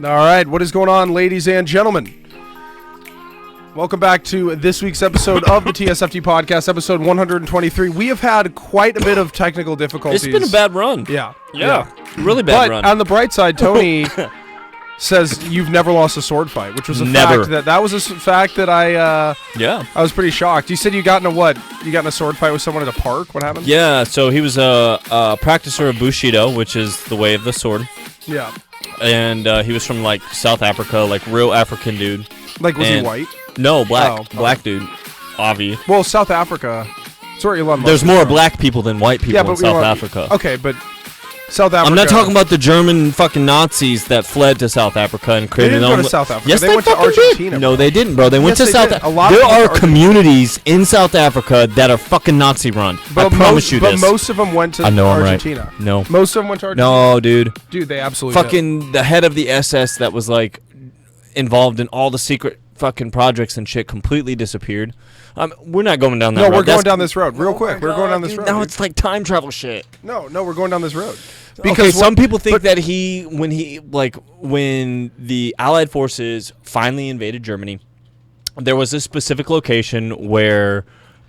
All right, what is going on, ladies and gentlemen? Welcome back to this week's episode of the TSFT podcast, episode 123. We have had quite a bit of technical difficulties. It's been a bad run. Yeah. Really bad run. But on the bright side, Tony says you've never lost a sword fight, which was a Never. fact that was a fact that I was pretty shocked. You said you got in a what? You got in a sword fight with someone at a park? What happened? Yeah, so he was a practicer of Bushido, which is the way of the sword. Yeah. And he was from like South Africa, like real African dude. Like, was he white? No, black. Oh, black dude. Avi. Well, South Africa. It's where Elon Musk There's is more from. black people than white people in South Africa. Okay, but South Africa. I'm not talking about the German fucking Nazis that fled to South Africa and They created didn't their go own. to South Africa. Yes, they went fucking to Argentina. did. No, they didn't, bro. They went to they South did. Africa. There are communities in South Africa that are fucking Nazi run. I promise you this. But most of them went to Argentina. Right. No. Most of them went to Argentina. No, dude. Dude, they absolutely fucking the head of the SS that was like involved in all the secret fucking projects and shit completely disappeared. We're not going down that road. No, we're going down this road real quick. We're going down this road. Now it's like time travel shit. No, we're going down this road. Because some people think that when the Allied forces finally invaded Germany, there was a specific location where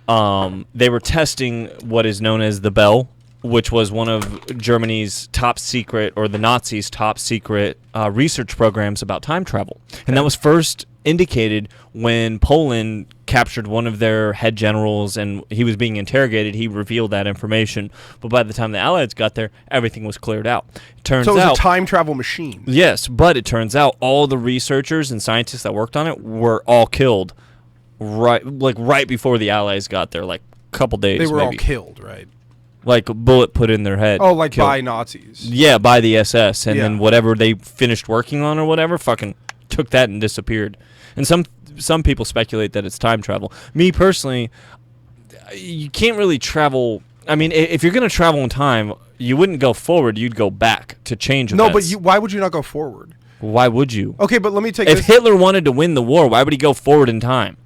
they were testing what is known as the Bell, which was one of Germany's top secret, or the Nazis' top secret research programs about time travel. And that was first indicated when Poland captured one of their head generals and he was being interrogated. He revealed that information. But by the time the Allies got there, everything was cleared out. So it was a time travel machine. Yes, but it turns out all the researchers and scientists that worked on it were all killed right before the Allies got there, like a couple days. They were maybe. all killed, right? Like a bullet put in their head. Oh, like killed. by Nazis. Yeah, by the SS. And then whatever they finished working on or whatever, fucking took that and disappeared. And some people speculate that it's time travel. Me personally, you can't really travel. I mean, if you're going to travel in time, you wouldn't go forward. You'd go back to change events. No, but why would you not go forward? Why would you? Okay, but let me take If Hitler wanted to win the war, why would he go forward in time?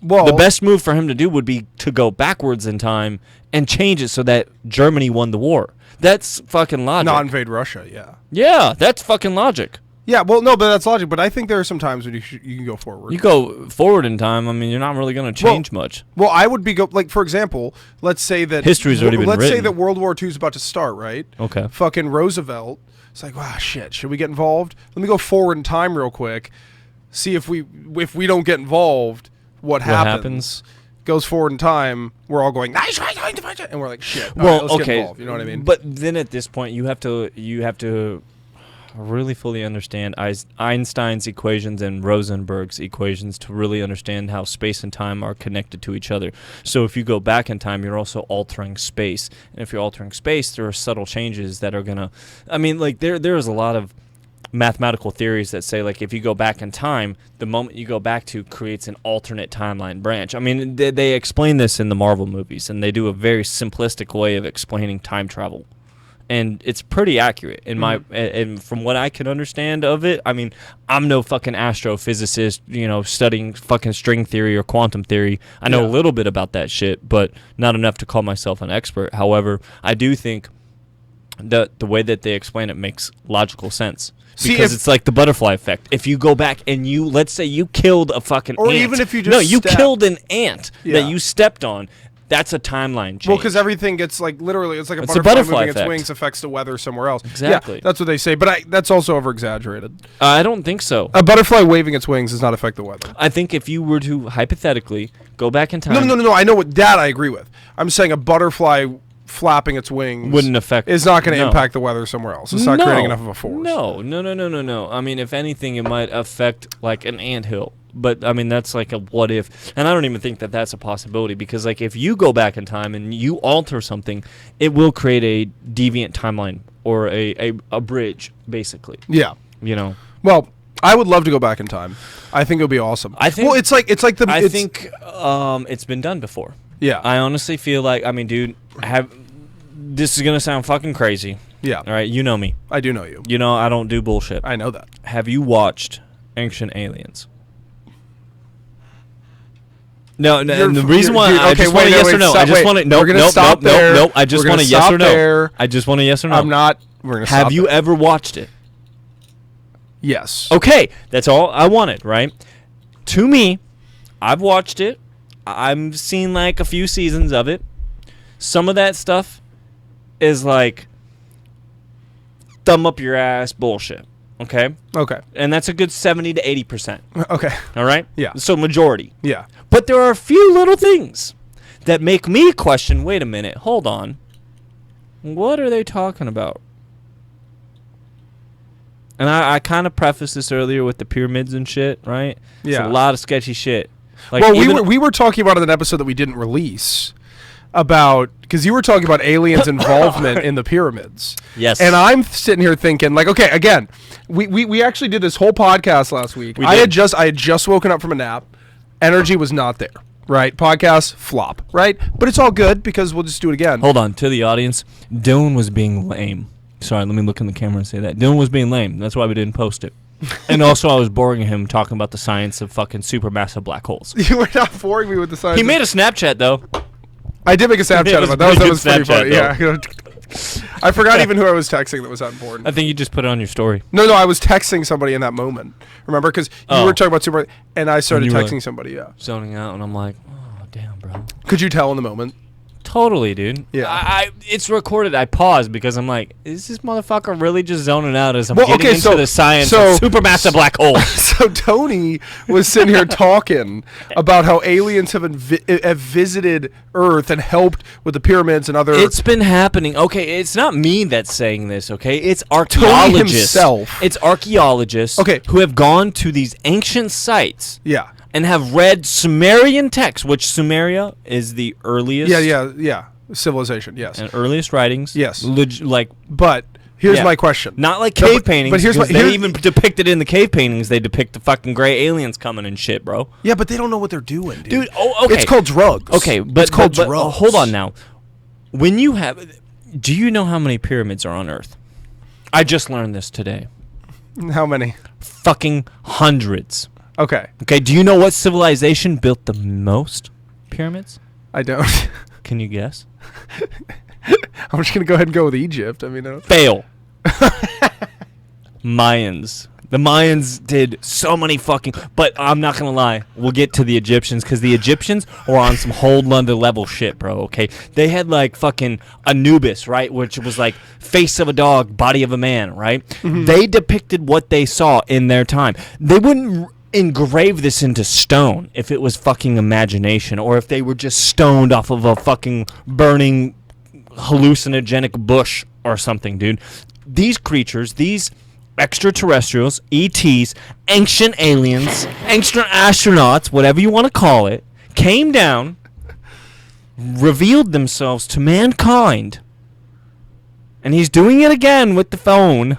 Well, the best move for him to do would be to go backwards in time and change it so that Germany won the war. That's fucking logic. Not invade Russia, yeah. Yeah, that's fucking logic. Yeah, well, no, but that's logic. But I think there are some times when you can go forward. You go forward in time. I mean, you're not really going to change much. Well, I would be like, for example, let's say that history's already been written. Let's say that World War II is about to start, right? Okay. Fucking Roosevelt. It's like, wow, shit. Should we get involved? Let me go forward in time real quick. See if we don't get involved, what happens? Goes forward in time. We're all going, nice, and we're like, shit. Well, let's get involved. You know what I mean? But then at this point, you have to really fully understand Einstein's equations and Rosenberg's equations to really understand how space and time are connected to each other. So if you go back in time, you're also altering space. And if you're altering space, there are subtle changes that are going to... I mean, like, there is a lot of mathematical theories that say, like, if you go back in time, the moment you go back to creates an alternate timeline branch. I mean, they explain this in the Marvel movies, and they do a very simplistic way of explaining time travel. And it's pretty accurate in my, and from what I can understand of it. I mean, I'm no fucking astrophysicist, studying fucking string theory or quantum theory. I know a little bit about that shit, but not enough to call myself an expert. However, I do think that the way that they explain it makes logical sense. Because it's like the butterfly effect. If you go back and let's say you killed a fucking ant. Or even if you just you killed an ant that you stepped on. That's a timeline change. Well, because everything gets like literally, it's like a butterfly moving its wings affects the weather somewhere else. Exactly. Yeah, that's what they say, but that's also over exaggerated. I don't think so. A butterfly waving its wings does not affect the weather. I think if you were to hypothetically go back in time. No. I know what that I agree with. I'm saying a butterfly flapping its wings wouldn't affect. Is not going to impact the weather somewhere else. It's not creating enough of a force. No. I mean, if anything, it might affect like an anthill. But, I mean, that's like a what if. And I don't even think that that's a possibility because, like, if you go back in time and you alter something, it will create a deviant timeline or a bridge, basically. Yeah. Well, I would love to go back in time. I think it would be awesome. I think it's been done before. Yeah. I honestly feel like, I mean, dude, this is going to sound fucking crazy. Yeah. All right, you know me. I do know you. You know I don't do bullshit. I know that. Have you watched Ancient Aliens? No, and the reason why I just want a yes or no. I just want to nope. I just want a yes or no. I just want a yes or no. I'm not. We're gonna stop. Have you ever watched it? Yes. Okay, that's all I wanted, right? To me, I've watched it. I've seen like a few seasons of it. Some of that stuff is like thumb up your ass bullshit. Okay? Okay. And that's a good 70 to 80%. Okay. All right? Yeah. So majority. Yeah. But there are a few little things that make me question, wait a minute, hold on. What are they talking about? And I kind of prefaced this earlier with the pyramids and shit, right? Yeah. It's a lot of sketchy shit. Like, well, we were talking about it in an episode that we didn't release about, because you were talking about aliens' involvement in the pyramids. Yes. And I'm sitting here thinking, like, okay, again, we actually did this whole podcast last week. I had just woken up from a nap. Energy was not there. Right? Podcast flop. Right? But it's all good because we'll just do it again. Hold on. To the audience, Dylan was being lame. Sorry, let me look in the camera and say that. Dylan was being lame. That's why we didn't post it. And also, I was boring him talking about the science of fucking supermassive black holes. You were not boring me with the science. He made a Snapchat, though. I did make a Snapchat about that. That was pretty funny. Though. Yeah. I forgot even who I was texting that was that important. I think you just put it on your story. No, I was texting somebody in that moment. Remember? Because you were talking about super, and I started texting somebody, yeah. Zoning out, and I'm like, oh, damn, bro. Could you tell in the moment? Totally, dude. Yeah. It's recorded. I paused because I'm like, is this motherfucker really just zoning out as I'm getting into the science of supermassive black holes? So Tony was sitting here talking about how aliens have visited Earth and helped with the pyramids and other... It's been happening. Okay, it's not me that's saying this, okay? It's archaeologists. Tony himself. It's archaeologists who have gone to these ancient sites. Yeah. And have read Sumerian texts, which Sumeria is the earliest... Yeah. Civilization, yes. And earliest writings. Yes. But here's my question. Not like cave paintings, but here's they even depicted in the cave paintings, they depict the fucking gray aliens coming and shit, bro. Yeah, but they don't know what they're doing, dude. Dude, okay. It's called drugs. Okay, but... It's called drugs. Hold on now. When you have... Do you know how many pyramids are on Earth? I just learned this today. How many? Fucking hundreds. Okay. Okay, do you know what civilization built the most pyramids? I don't. Can you guess? I'm just going to go ahead and go with Egypt. I mean, Fail. Mayans. The Mayans did so many fucking... But I'm not going to lie. We'll get to the Egyptians, because the Egyptians were on some whole nother level shit, bro, okay? They had, like, fucking Anubis, right? Which was, like, face of a dog, body of a man, right? Mm-hmm. They depicted what they saw in their time. They wouldn't... engrave this into stone if it was fucking imagination, or if they were just stoned off of a fucking burning hallucinogenic bush or something, dude. These creatures, these extraterrestrials, ETs, ancient aliens, ancient astronauts, whatever you want to call it, came down, revealed themselves to mankind, and he's doing it again with the phone.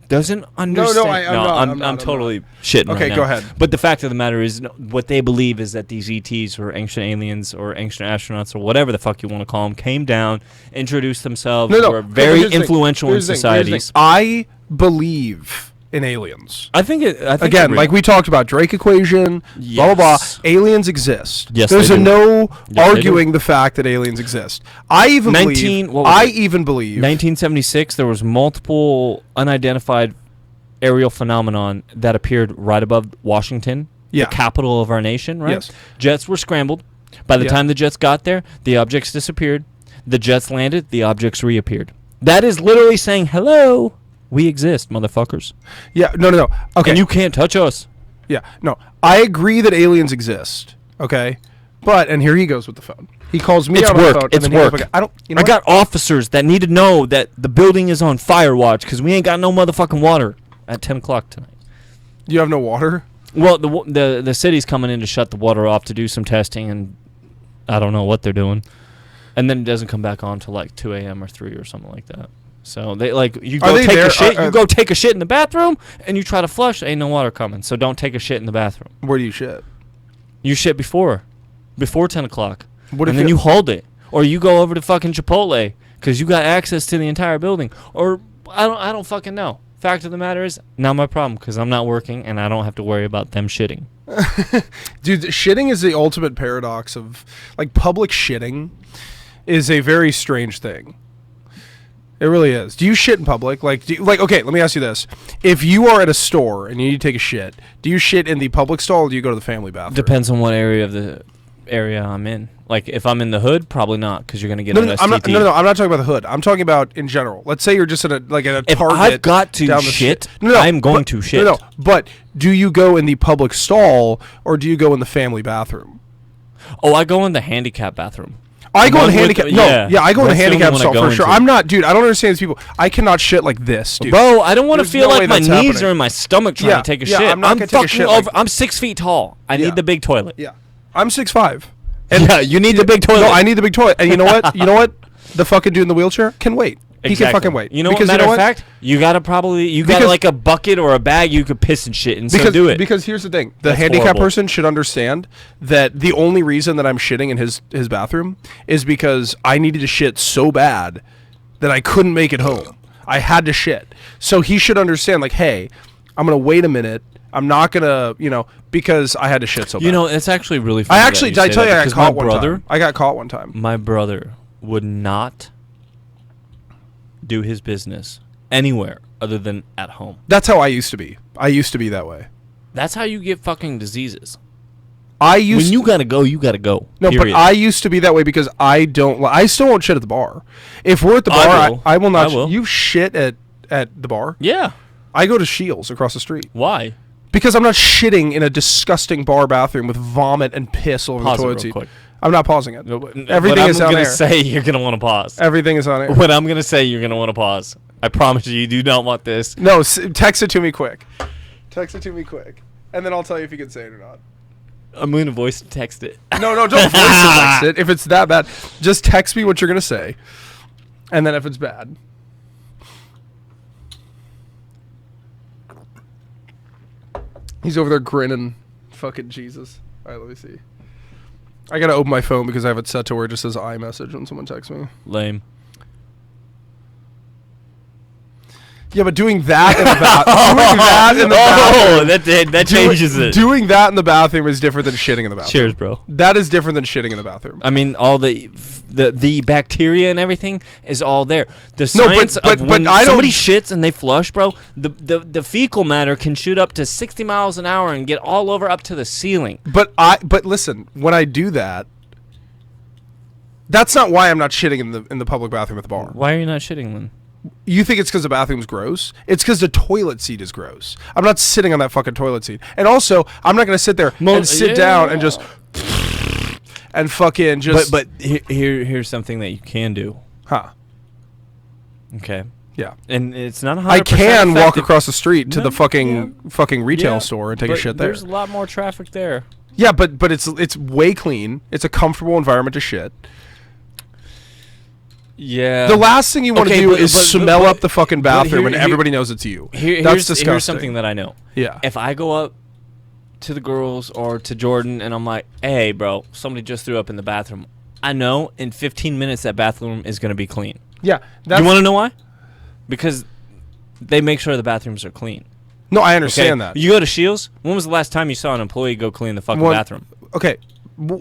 Doesn't understand. I'm totally shitting right now. Okay, go ahead. But the fact of the matter is, what they believe is that these ETs or ancient aliens or ancient astronauts or whatever the fuck you want to call them came down, introduced themselves, were very influential in societies. I believe in aliens. I think again, like we talked about, Drake equation, blah, blah, blah. Aliens exist. Yes, there's no arguing the fact that aliens exist. I even believe 1976, there was multiple unidentified aerial phenomenon that appeared right above Washington, the capital of our nation, right? Yes. Jets were scrambled. By the time the jets got there, the objects disappeared. The jets landed, the objects reappeared. That is literally saying, hello, we exist, motherfuckers. Yeah, no. Okay. And you can't touch us. Yeah, no. I agree that aliens exist, okay? But, and here he goes with the phone. He calls me out on the phone. It's work. I got officers that need to know that the building is on fire watch because we ain't got no motherfucking water at 10 o'clock tonight. You have no water? Well, the city's coming in to shut the water off to do some testing, and I don't know what they're doing. And then it doesn't come back on till like 2 a.m. or 3 or something like that. So they you go take a shit. You go take a shit in the bathroom, and you try to flush. Ain't no water coming, so don't take a shit in the bathroom. Where do you shit? You shit before 10 o'clock, and then you hold it, or you go over to fucking Chipotle because you got access to the entire building. Or I don't fucking know. Fact of the matter is, not my problem because I'm not working and I don't have to worry about them shitting. Dude, shitting is the ultimate paradox of, like, public shitting is a very strange thing. It really is. Do you shit in public? Like, okay, let me ask you this. If you are at a store and you need to take a shit, do you shit in the public stall or do you go to the family bathroom? Depends on what area of the area I'm in. Like, if I'm in the hood, probably not, because you're going to get an STD. I'm not talking about the hood. I'm talking about in general. Let's say you're just at a Target. If I've got to shit, I'm going to shit. No, but do you go in the public stall or do you go in the family bathroom? Oh, I go in the handicap bathroom. I go in the handicap. I go in the handicap stall for sure. I'm not, dude. I don't understand these people. I cannot shit like this, dude. Bro, I don't want to feel like my knees are in my stomach trying to take a shit. I'm not gonna take a shit. I'm 6 feet tall. I need the big toilet. Yeah, I'm 6'5". And you need the big toilet. No, I need the big toilet. And you know what? The fucking dude in the wheelchair can wait. Exactly. He can fucking wait. You know what? Matter of fact, you gotta got like a bucket or a bag you could piss and shit and so do it. Because here's the thing: the handicapped person should understand that the only reason that I'm shitting in his bathroom is because I needed to shit so bad that I couldn't make it home. I had to shit. So he should understand, like, hey, I'm gonna wait a minute. I'm not gonna, because I had to shit so bad. It's actually really funny. Did I tell you I got caught one time? I got caught one time. My brother would not do his business anywhere other than at home. That's how I used to be. I used to be that way. That's how you get fucking diseases. When you gotta go, you gotta go. No, period. But I used to be that way because I still won't shit at the bar. If we're at the bar, I will not. You shit at the bar? Yeah. I go to Shields across the street. Why? Because I'm not shitting in a disgusting bar bathroom with vomit and piss all over the toilet seat. I'm not pausing it. Everything is on air. I'm going to say you're going to want to pause. Everything is on air. What I'm going to say you're going to want to pause. I promise you do not want this. No, text it to me quick. Text it to me quick. And then I'll tell you if you can say it or not. I'm going to voice text it. No, don't voice text it. If it's that bad, just text me what you're going to say. And then if it's bad. He's over there grinning. Fucking Jesus. All right, let me see. I gotta open my phone because I have it set to where it just says iMessage when someone texts me. Lame. Yeah, but doing that in the bathroom. That changes it. Doing that in the bathroom is different than shitting in the bathroom. Cheers, bro. That is different than shitting in the bathroom. I mean, all the bacteria and everything is all there. The science of when somebody shits and they flush, bro, the fecal matter can shoot up to 60 miles an hour and get all over up to the ceiling. But listen, when I do that, that's not why I'm not shitting in the public bathroom at the bar. Why are you not shitting then? You think it's because the bathroom's gross? It's because the toilet seat is gross. I'm not sitting on that fucking toilet seat. And also, I'm not going to sit there and sit down and just... and fucking just... But here's something that you can do. Huh. Okay. Yeah. And it's not 100% I can walk across the street to the fucking retail store and take a shit there. There's a lot more traffic there. Yeah, but it's way clean. It's a comfortable environment to shit. Yeah. The last thing you want to do is smell up the fucking bathroom and everybody knows it's you. That's disgusting. Here's something that I know. Yeah. If I go up to the girls or to Jordan and I'm like, hey, bro, somebody just threw up in the bathroom, I know in 15 minutes that bathroom is going to be clean. Yeah. You want to know why? Because they make sure the bathrooms are clean. No, I understand that. You go to Shields, when was the last time you saw an employee go clean the fucking bathroom? Okay.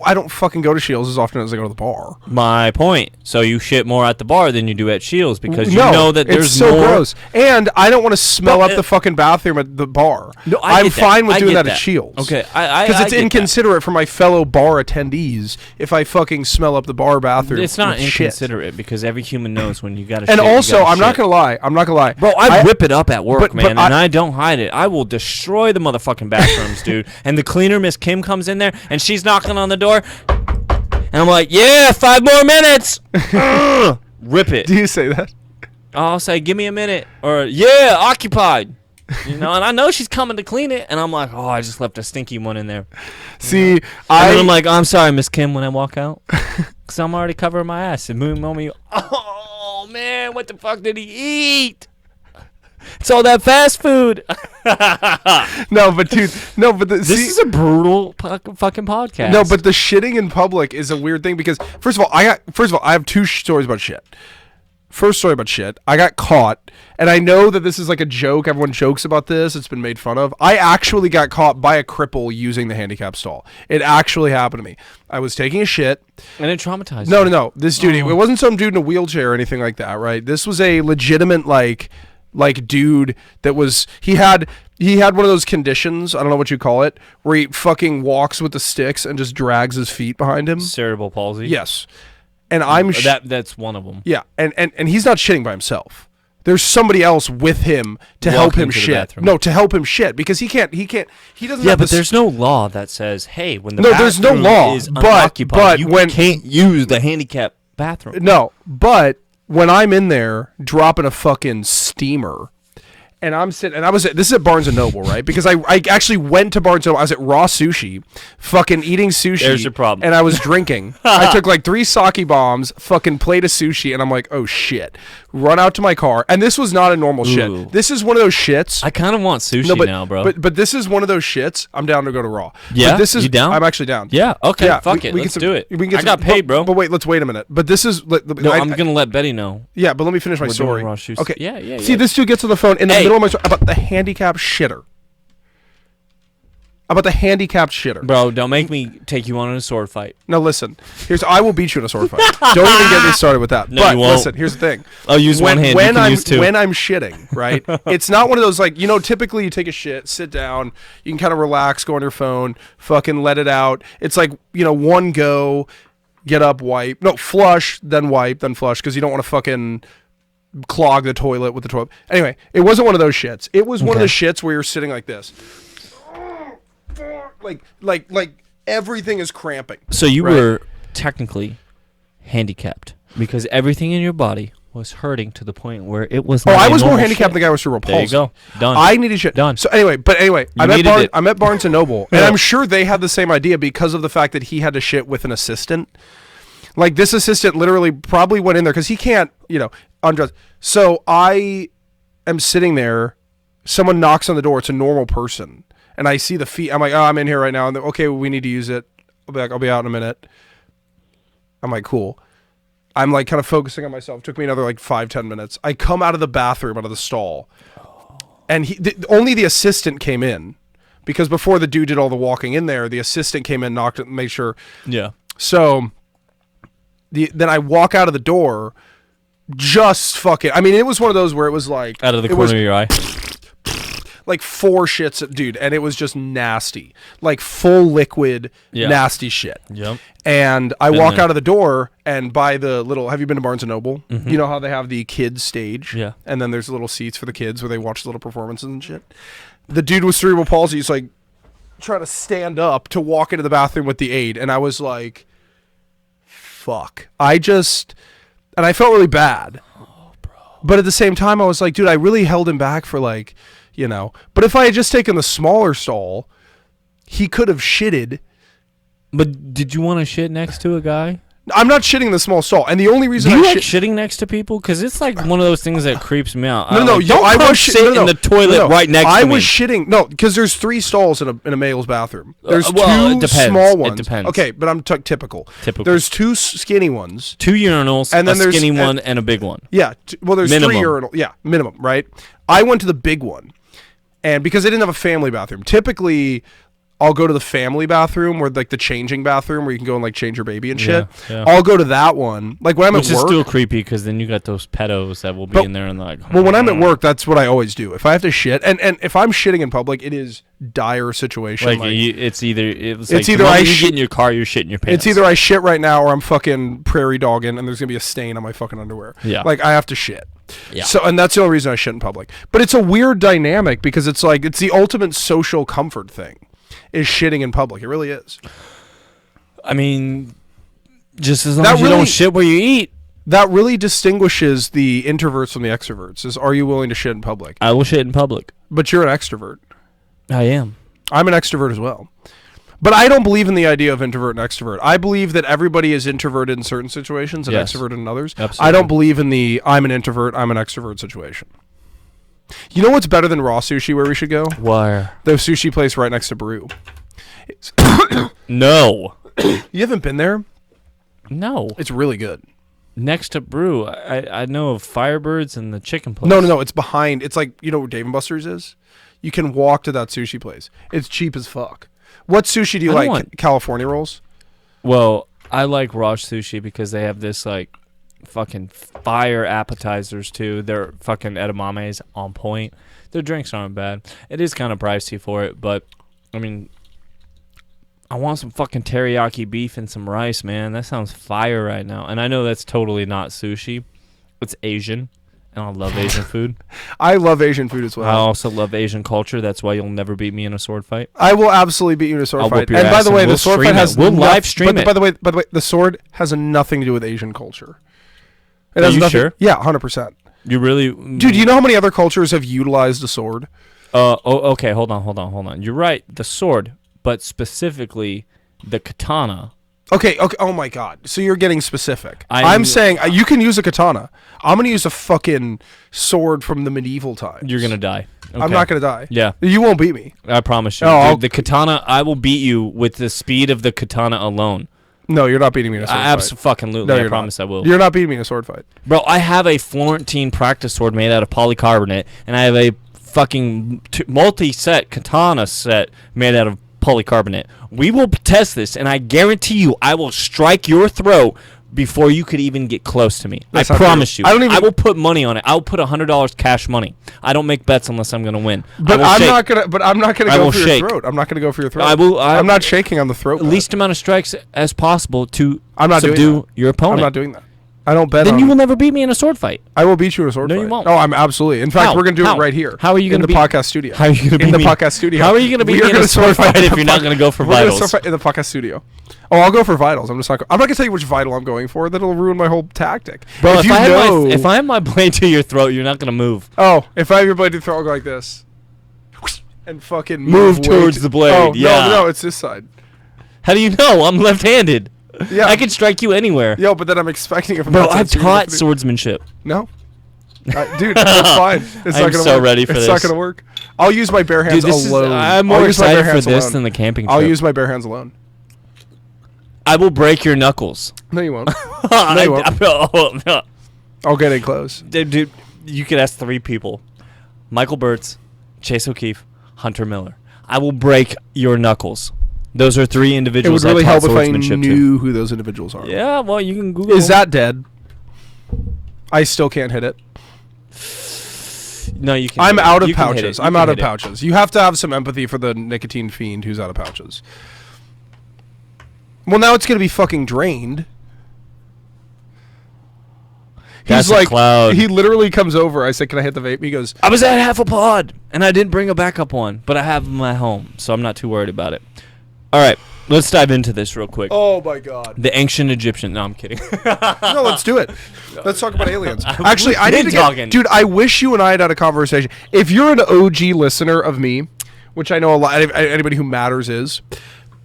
I don't fucking go to Shields as often as I go to the bar. My point. So you shit more at the bar than you do at Shields because you know that there's it's so more. Gross. And I don't want to smell up the fucking bathroom at the bar. No, I'm fine with doing that at Shields. Okay, because it's inconsiderate for my fellow bar attendees if I fucking smell up the bar bathroom. It's not inconsiderate because every human knows when you got to. And also, I'm not gonna lie. Bro, I whip it up at work, man, and I don't hide it. I will destroy the motherfucking bathrooms, dude. And the cleaner, Miss Kim, comes in there and she's knocking on the door. And I'm like, yeah, 5 more minutes. Rip it. Do you say that? I'll say, give me a minute. Or, yeah, occupied. And I know she's coming to clean it. And I'm like, oh, I just left a stinky one in there. See, and then I'm like, I'm sorry, Miss Kim, when I walk out. Because I'm already covering my ass. And mommy, oh, man, what the fuck did he eat? It's all that fast food. This is a brutal fucking podcast. No, but the shitting in public is a weird thing because first of all, I have 2 stories about shit. First story about shit. I got caught, and I know that this is like a joke. Everyone jokes about this. It's been made fun of. I actually got caught by a cripple using the handicap stall. It actually happened to me. I was taking a shit. And it traumatized No, you. no, no. This dude, it wasn't some dude in a wheelchair or anything like that, right? This was a legitimate, like dude that was, he had one of those conditions, I don't know what you call it, where he fucking walks with the sticks and just drags his feet behind him. Cerebral palsy. Yes. And I'm that's one of them. yeah, and he's not shitting by himself. There's somebody else with him to help him shit. No, to help him shit because he doesn't. Yeah, have but there's no law that says, hey, when the there's no bathroom law, is but unoccupied, you when can't use the handicap bathroom. No, but when I'm in there dropping a fucking steamer. And I'm sitting, and this is at Barnes & Noble, right? Because I actually went to Barnes & Noble. I was at Raw Sushi, fucking eating sushi. There's your problem. And I was drinking. I took like 3 sake bombs, fucking plate of sushi, and I'm like, oh shit. Run out to my car. And this was not a normal shit. This is one of those shits. I kind of want sushi now, bro. But this is one of those shits. I'm down to go to Raw. Yeah? But this is, you down? I'm actually down. Yeah, okay, yeah, fuck it. Let's do it. I got paid, bro. But wait, let's wait a minute. But this is... No, I'm going to let Betty know. Yeah, but let me finish my story. Raw sushi. Okay. Yeah. See, this dude gets on the phone in the middle of my story about the handicapped shitter. About the handicapped shitter. Bro, don't make me take you on in a sword fight. No, listen. I will beat you in a sword fight. Don't even get me started with that. No, but you won't. Listen, here's the thing. I'll use one hand. When you can use two. When I'm shitting, right? It's not one of those like, typically you take a shit, sit down, you can kind of relax, go on your phone, fucking let it out. It's like, one go, get up, wipe. No, flush, then wipe, then flush, because you don't want to fucking clog the toilet with the toilet. Anyway, it wasn't one of those shits. It was one of the shits where you're sitting like this. Like everything is cramping. So you were technically handicapped because everything in your body was hurting to the point where it was not I was more handicapped than the guy with cerebral palsy. There you go. Done. I needed shit. Done. So anyway, I'm at Barnes & Noble, and I'm sure they had the same idea because of the fact that he had to shit with an assistant. Like, this assistant literally probably went in there because he can't, undress. So I am sitting there. Someone knocks on the door. It's a normal person. And I see the feet. I'm like, oh, I'm in here right now. And they're, okay, well, we need to use it. I'll be out in a minute. I'm like, cool. I'm like kind of focusing on myself. It took me another like 5-10 minutes. I come out of the bathroom, out of the stall. And only the assistant came in. Because before the dude did all the walking in there, the assistant came in, knocked it, and made sure. Yeah. So then I walk out of the door. Just fucking. I mean, it was one of those where it was like. Out of the corner of your eye. Like 4 shits, dude, and it was just nasty, like full liquid, nasty shit. Yep. And I walk out of the door, and by the little, have you been to Barnes & Noble? Mm-hmm. You know how they have the kids stage? Yeah. And then there's little seats for the kids where they watch little performances and shit. The dude with cerebral palsy is like trying to stand up to walk into the bathroom with the aide, and I was like, fuck. And I felt really bad. Oh, bro. But at the same time, I was like, dude, I really held him back for like, But if I had just taken the smaller stall, he could have shitted. But did you want to shit next to a guy? I'm not shitting the small stall, and the only reason Do you like shitting next to people? Because it's like one of those things that creeps me out. I was shitting in the toilet right next to me. I was shitting because there's 3 stalls in a male's bathroom. There's 2 it depends. small ones. It depends. Okay, but I'm typical. There's 2 skinny ones, 2 urinals, and then a skinny one, and a big one. Yeah. Well, there's minimum. 3 urinals. Yeah, minimum. Right. I went to the big one, and because I didn't have a family bathroom, typically I'll go to the family bathroom or like the changing bathroom where you can go and like change your baby and shit. Yeah. I'll go to that one. Like when I'm at work. Which is still creepy because then you got those pedos that will be in there and like. Well, when I'm at work, that's what I always do. If I have to shit, and if I'm shitting in public, it is dire situation. Like it's either I get in your car, you're shitting your pants. It's either I shit right now or I'm fucking prairie dogging and there's gonna be a stain on my fucking underwear. Yeah. Like I have to shit. Yeah. So, and that's the only reason I shit in public. But it's a weird dynamic because it's like it's the ultimate social comfort thing. Is shitting in public. It really is. I mean, just as long as you don't shit where you eat. That really distinguishes the introverts from the extroverts, is are you willing to shit in public? I will shit in public. But you're an extrovert. I am. I'm an extrovert as well. But I don't believe in the idea of introvert and extrovert. I believe that everybody is introverted in certain situations and extroverted in others. Absolutely. I don't believe in the I'm an introvert, I'm an extrovert situation. You know what's better than Raw Sushi where we should go? Where? The sushi place right next to Brew. No. You haven't been there? No. It's really good. Next to Brew, I know of Firebirds and the chicken place. No. It's behind. It's like, you know where Dave & Buster's is? You can walk to that sushi place. It's cheap as fuck. What sushi do you like? California rolls? Well, I like Raj Sushi because they have this like fucking fire appetizers too. Their fucking edamames on point. Their drinks aren't bad. It is kind of pricey for it, but I mean, I want some fucking teriyaki beef and some rice, man. That sounds fire right now. And I know that's totally not sushi. It's Asian. And I love Asian food. I love Asian food as well. I also love Asian culture. That's why you'll never beat me in a sword fight. I will absolutely beat you in a sword fight. And by the way, the sword fight has live stream it. By the way, the sword has nothing to do with Asian culture. Are you sure? Yeah, 100%. You really, dude? You know how many other cultures have utilized a sword? Okay. Hold on. You're right. The sword, but specifically the katana. Okay. Oh my God. So you're getting specific. I'm saying you can use a katana. I'm gonna use a fucking sword from the medieval times. You're gonna die. Okay. I'm not gonna die. Yeah. You won't beat me. I promise you. Oh, dude, the katana, I will beat you with the speed of the katana alone. No, you're not beating me in a sword fight. Absolutely. No, I promise I will. You're not beating me in a sword fight. Bro, I have a Florentine practice sword made out of polycarbonate, and I have a fucking multi-set katana set made out of polycarbonate. We will test this, and I guarantee you I will strike your throat before you could even get close to me. That's I promise you. I will put money on it. I will put $100 cash money. I don't make bets unless I'm going to win. But I'm not going to go for your throat. I'm not going to go for your throat. I'm not shaking on the throat. Least amount of strikes as possible to subdue your opponent. I'm not doing that. I don't bet. Then you will never beat me in a sword fight. I will beat you in a sword fight. No, you won't. No, I'm absolutely. In fact, we're going to do it right here. How are you going to be in the podcast studio? How are you going to be in the podcast studio? How are you going to be in a sword fight if you're not going to go for vitals? We're going to sword fight in the podcast studio. Oh, I'll go for vitals. I'm not going to tell you which vital I'm going for. That'll ruin my whole tactic. Bro, if I have my blade to your throat, you're not going to move. Oh, if I have your blade to your throat, I'll go like this, and fucking move towards the blade. Oh, yeah. No, it's this side. How do you know? I'm left-handed. Yeah, I can strike you anywhere. Yo, but then I'm expecting it from Bro, I've taught swordsmanship. No, dude, that's fine. It's not gonna so work. Ready for this. It's not gonna work. I'll use my bare hands alone. I'm more excited for this than the camping trip. I'll use my bare hands alone. I will break your knuckles. No, you won't. No, you won't. I'll get in close. Dude, you could ask 3 people: Michael Burtz, Chase O'Keefe, Hunter Miller. I will break your knuckles. Those are 3 individuals. It would really help if I knew who those individuals are. Yeah, well, you can Google. Is that dead? I still can't hit it. No, you can. I'm out of pouches. I'm out of pouches. You have to have some empathy for the nicotine fiend who's out of pouches. Well, now it's going to be fucking drained. He's like, cloud. He literally comes over. I said, "Can I hit the vape?" He goes, "I was at half a pod, and I didn't bring a backup one, but I have them at home, so I'm not too worried about it." All right, let's dive into this real quick. Oh my God! The ancient Egyptian. No, I'm kidding. No, let's do it. Let's talk about aliens. Actually, I need to get, dude. I wish you and I had a conversation. If you're an OG listener of me, which I know a lot, anybody who matters is.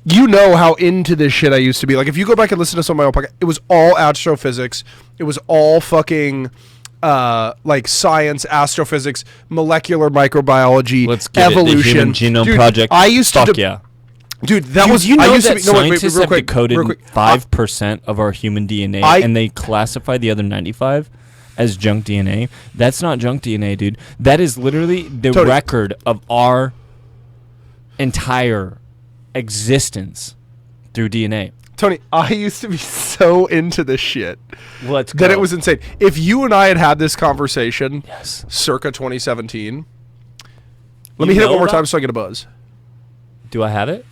You know how into this shit I used to be. Like, if you go back and listen to some of my old podcasts, it was all astrophysics. It was all fucking, like, science, astrophysics, molecular microbiology, evolution. The Human Genome Project. I used to... yeah. Dude, that was... You know that scientists have decoded 5% of our human DNA, and they classify the other 95 as junk DNA? That's not junk DNA, dude. That is literally the record of our entire... existence through DNA. Tony, I used to be so into this shit that it was insane. If you and I had this conversation circa 2017, let me hit it one more time so I get a buzz. Do I have it?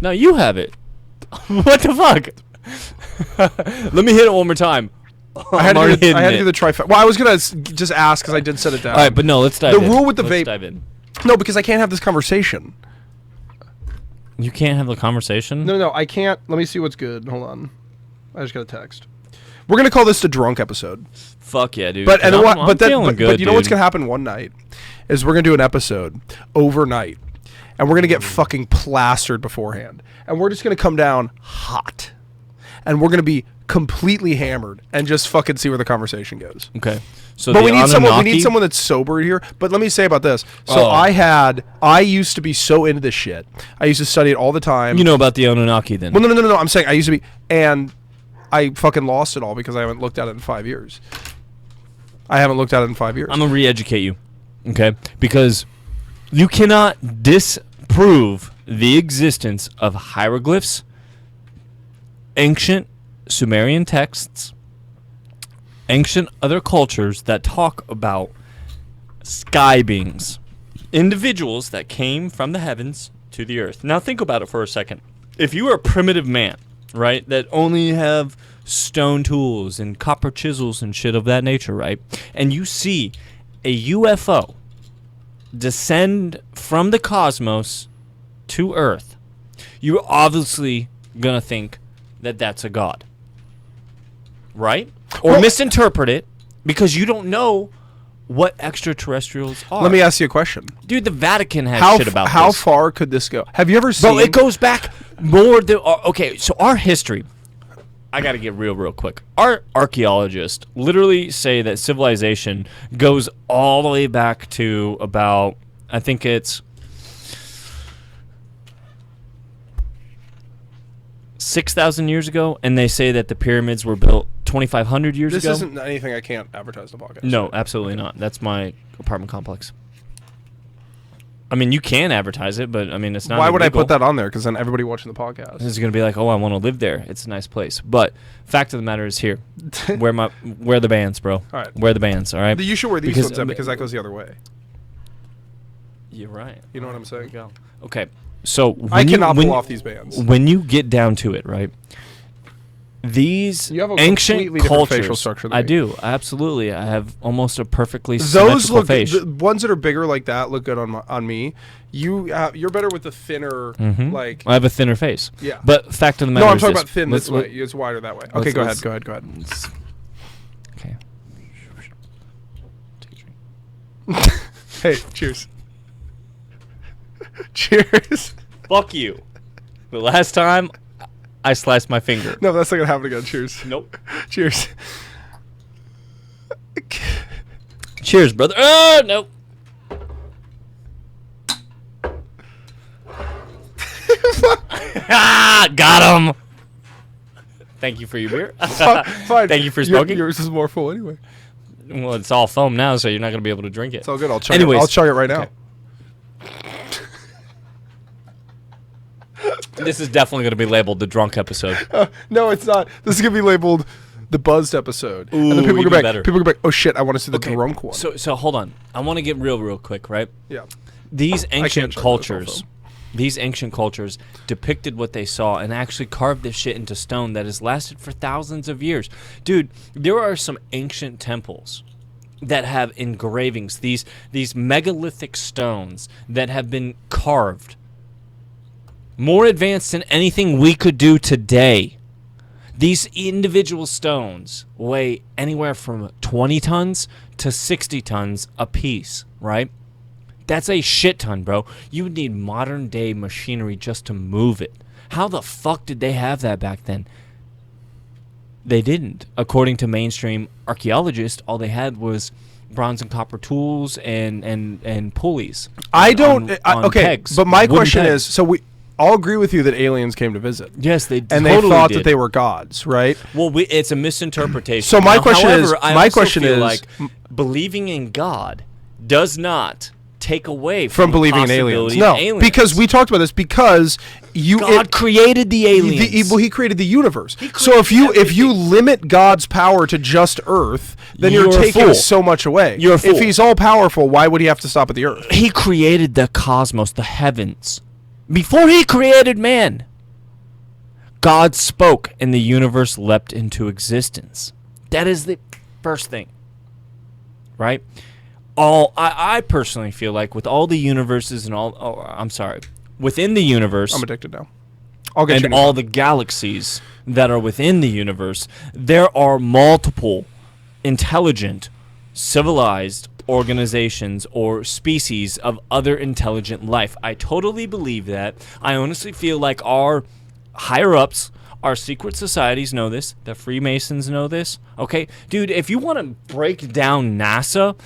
No, you have it. What the fuck? Let me hit it one more time. I had to do the trifecta. Well, I was going to just ask because I did set it down. All right, but no, let's dive in. The rule with the vape. Dive in. No, because I can't have this conversation. You can't have the conversation? No, I can't. Let me see what's good. Hold on. I just got a text. We're going to call this the drunk episode. Fuck yeah, dude. But you know what's going to happen one night is we're going to do an episode overnight, and we're going to get fucking plastered beforehand. And we're just going to come down hot. And we're going to be completely hammered and just fucking see where the conversation goes. Okay. So but we need someone that's sober here. But let me say about this. So I used to be so into this shit. I used to study it all the time. You know about the Anunnaki then? Well, no. I'm saying I used to be, and I fucking lost it all because I haven't looked at it in 5 years. I'm gonna re-educate you, okay? Because you cannot disprove the existence of hieroglyphs, ancient Sumerian texts, ancient other cultures that talk about sky beings, individuals that came from the heavens to the earth. Now think about it for a second. If you are a primitive man, right, that only have stone tools and copper chisels and shit of that nature, right, and you see a UFO descend from the cosmos to earth, you're obviously gonna think that that's a god, right? Or misinterpret it because you don't know what extraterrestrials are. Let me ask you a question. Dude, the Vatican has shit about this. How far could this go? Have you ever seen... Bro, it goes back more than... Okay, so our history... I got to get real quick. Our archaeologists literally say that civilization goes all the way back to about... I think it's... 6,000 years ago, and they say that the pyramids were built 2,500 years ago. This isn't anything I can't advertise the podcast. No, absolutely not. That's my apartment complex. I mean, you can advertise it, but I mean, it's not. Why would I put that on there? Because then everybody watching the podcast is going to be like, "Oh, I want to live there. It's a nice place." But fact of the matter is, here, wear the bands, bro. All right, wear the bands. All right. You should wear these ones because that goes the other way. You're right. You know what I'm saying? Go. Okay. So I cannot pull off these bands. When you get down to it, right? These ancient cultures, facial structure I do, absolutely. I have almost a perfectly symmetrical face. The ones that are bigger like that look good on me. You're better with the thinner, like... I have a thinner face. Yeah. But fact of the matter is I'm talking about thin this way. It's wider that way. Okay, go ahead. Okay. Hey, cheers. Cheers. Fuck you. The last time I sliced my finger. No, that's not gonna happen again. Cheers. Nope. Cheers. Cheers, brother. Oh, nope. Got him. Thank you for your beer. Fine. Thank you for smoking. Yours is more full anyway. Well, it's all foam now, so you're not gonna be able to drink it. It's all good. I'll chug it right now. Okay. This is definitely going to be labeled the drunk episode. No, it's not. This is going to be labeled the buzzed episode. Ooh, and then people go back. Better. People go back. Oh shit! I want to see the drunk one. So hold on. I want to get real quick, right? Yeah. These ancient cultures depicted what they saw and actually carved this shit into stone that has lasted for thousands of years. Dude, there are some ancient temples that have engravings. These megalithic stones that have been carved. More advanced than anything we could do today. These individual stones weigh anywhere from 20 tons to 60 tons a piece, right? That's a shit ton, bro. You would need modern day machinery just to move it. How the fuck did they have that back then? They didn't. According to mainstream archaeologists, all they had was bronze and copper tools and pulleys. Pegs, but my question is, so I'll agree with you that aliens came to visit. Yes, they and totally they thought did. that they were gods, right? Well, it's a misinterpretation. So my question is, like believing in God does not take away from believing in aliens. No, because we talked about this. Because God created the aliens. He created the universe. So if you limit God's power to just Earth, then you're taking so much away. You're a fool. If he's all powerful, why would he have to stop at the Earth? He created the cosmos, the heavens. Before he created man, God spoke and the universe leapt into existence. That is the first thing, right? I personally feel like with all the universes and within the universe. I'm addicted now. I'll get and all the galaxies that are within the universe, there are multiple intelligent, civilized organizations or species of other intelligent life. I totally believe that. I honestly feel like our higher-ups, our secret societies know this. The Freemasons know this. Okay? Dude, if you want to break down NASA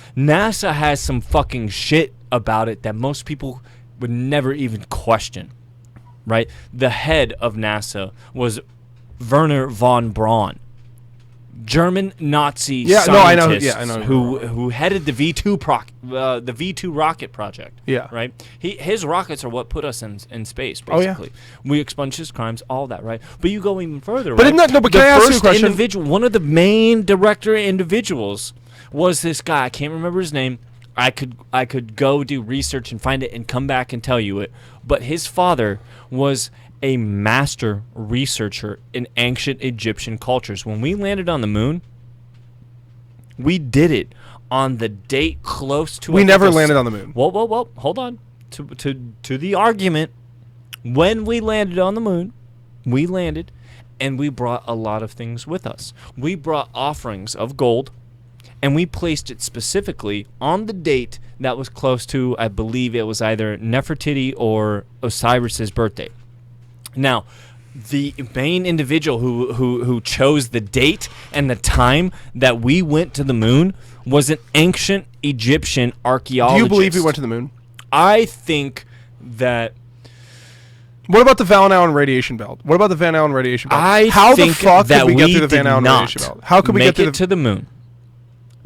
has some fucking shit about it that most people would never even question. Right? The head of NASA was Werner von Braun, German Nazi I know who headed the V2 rocket project. Yeah. Right? His rockets are what put us in space, basically. We expunged his crimes, all that, right? But you go even further, but right? But can I ask you a question? One of the main director individuals was this guy. I can't remember his name. I could go do research and find it and come back and tell you it. But his father was a master researcher in ancient Egyptian cultures. When we landed on the moon, we did it on the date close to... We never landed on the moon. Whoa, hold on. To the argument, when we landed on the moon, we landed and we brought a lot of things with us. We brought offerings of gold, and we placed it specifically on the date that was close to, I believe it was either Nefertiti or Osiris's birthday. Now, the main individual who chose the date and the time that we went to the moon was an ancient Egyptian archaeologist. Do you believe we went to the moon? I think that... What about the Van Allen radiation belt? How the fuck that could we get through the Van Allen radiation belt? How could we get to the moon?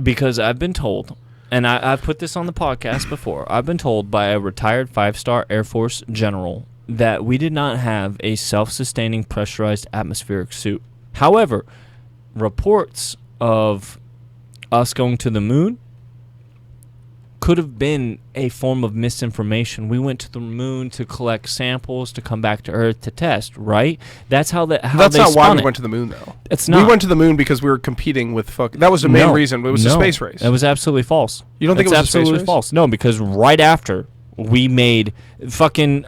Because I've been told, and I've put this on the podcast before, I've been told by a retired 5-star Air Force general that we did not have a self-sustaining pressurized atmospheric suit. However, reports of us going to the moon could have been a form of misinformation. We went to the moon to collect samples to come back to Earth to test, right? That's how that's not why we went to the moon, though. It's not. We went to the moon because we were competing with that was the main reason. It was a space race. It was absolutely false. You don't think it was absolutely a space race? False? No, because right after we made fucking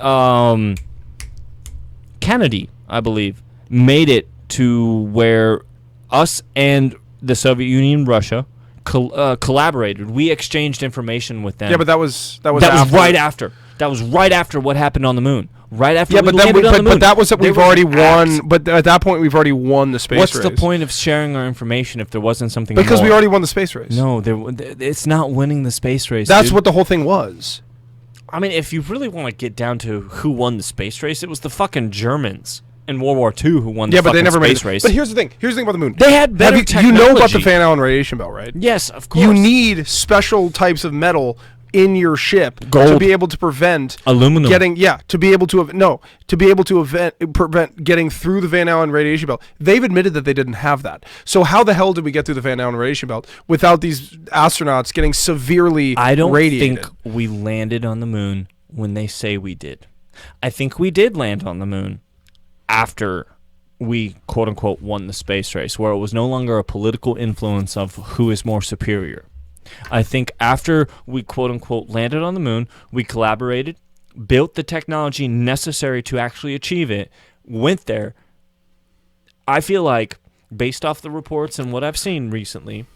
Kennedy, I believe, made it to where us and the Soviet Union, Russia, collaborated. We exchanged information with them. Yeah, but that was right after. That was right after what happened on the moon. Right after we landed on the moon. But that was that we've already won. But at that point, we've already won the space race. What's the point of sharing our information if there wasn't something Because more? we already won the space race. No, it's not winning the space race. That's what the whole thing was. I mean, if you really want to get down to who won the space race, it was the fucking Germans in World War II who won the fucking space race. But here's the thing. Here's the thing about the moon. They had better technology. You know about the Van Allen radiation belt, right? Yes, of course. You need special types of metal in your ship to be able to prevent aluminum prevent getting through the Van Allen radiation belt. They've admitted that they didn't have that. So how the hell did we get through the Van Allen radiation belt without these astronauts getting severely radiated? I don't think we landed on the moon when they say we did. I think we did land on the moon after we quote-unquote won the space race, where it was no longer a political influence of who is more superior. I think after we quote-unquote landed on the moon, we collaborated, built the technology necessary to actually achieve it, went there. I feel like, based off the reports and what I've seen recently,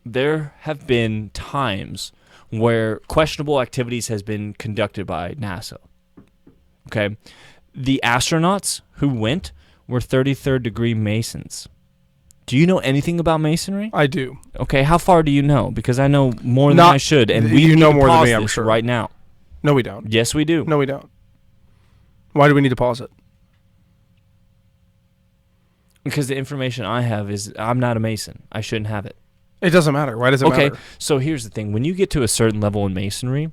there have been times where questionable activities has been conducted by NASA. Okay? The astronauts who went were 33rd degree Masons. Do you know anything about Masonry? I do. Okay, how far do you know? Because I know more than I should, and we know more than me, I'm sure. Right now. No, we don't. Yes, we do. No, we don't. Why do we need to pause it? Because the information I have is I'm not a Mason. I shouldn't have it. It doesn't matter. Why does it matter? Okay, so here's the thing. When you get to a certain level in Masonry,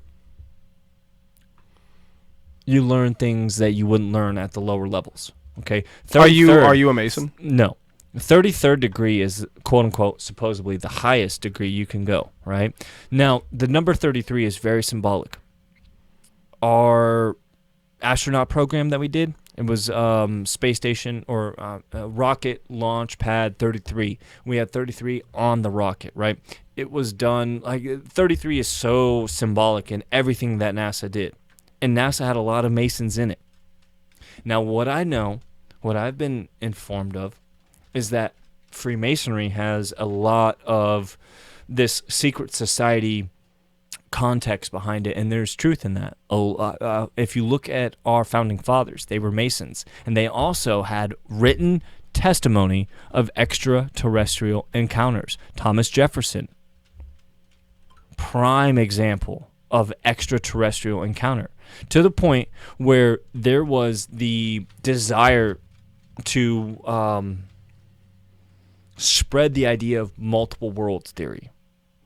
you learn things that you wouldn't learn at the lower levels. Okay? Are you a Mason? No. 33rd degree is, quote-unquote, supposedly the highest degree you can go, right? Now, the number 33 is very symbolic. Our astronaut program that we did, it was space station or rocket launch pad 33. We had 33 on the rocket, right? It was done, 33 is so symbolic in everything that NASA did. And NASA had a lot of Masons in it. Now, what I've been informed of, is that Freemasonry has a lot of this secret society context behind it, and there's truth in that. If you look at our founding fathers, they were Masons, and they also had written testimony of extraterrestrial encounters. Thomas Jefferson, prime example of extraterrestrial encounter, to the point where there was the desire to spread the idea of multiple worlds theory.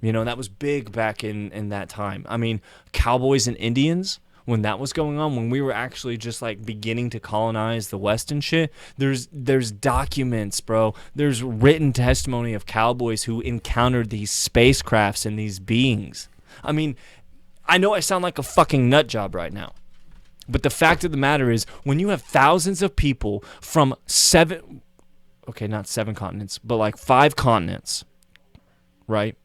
You know, that was big back in that time. I mean, cowboys and Indians, when that was going on, when we were actually just like beginning to colonize the West and shit, there's documents, bro. There's written testimony of cowboys who encountered these spacecrafts and these beings. I mean, I know I sound like a fucking nut job right now, but the fact of the matter is, when you have thousands of people from not 7 continents, but like 5 continents, right,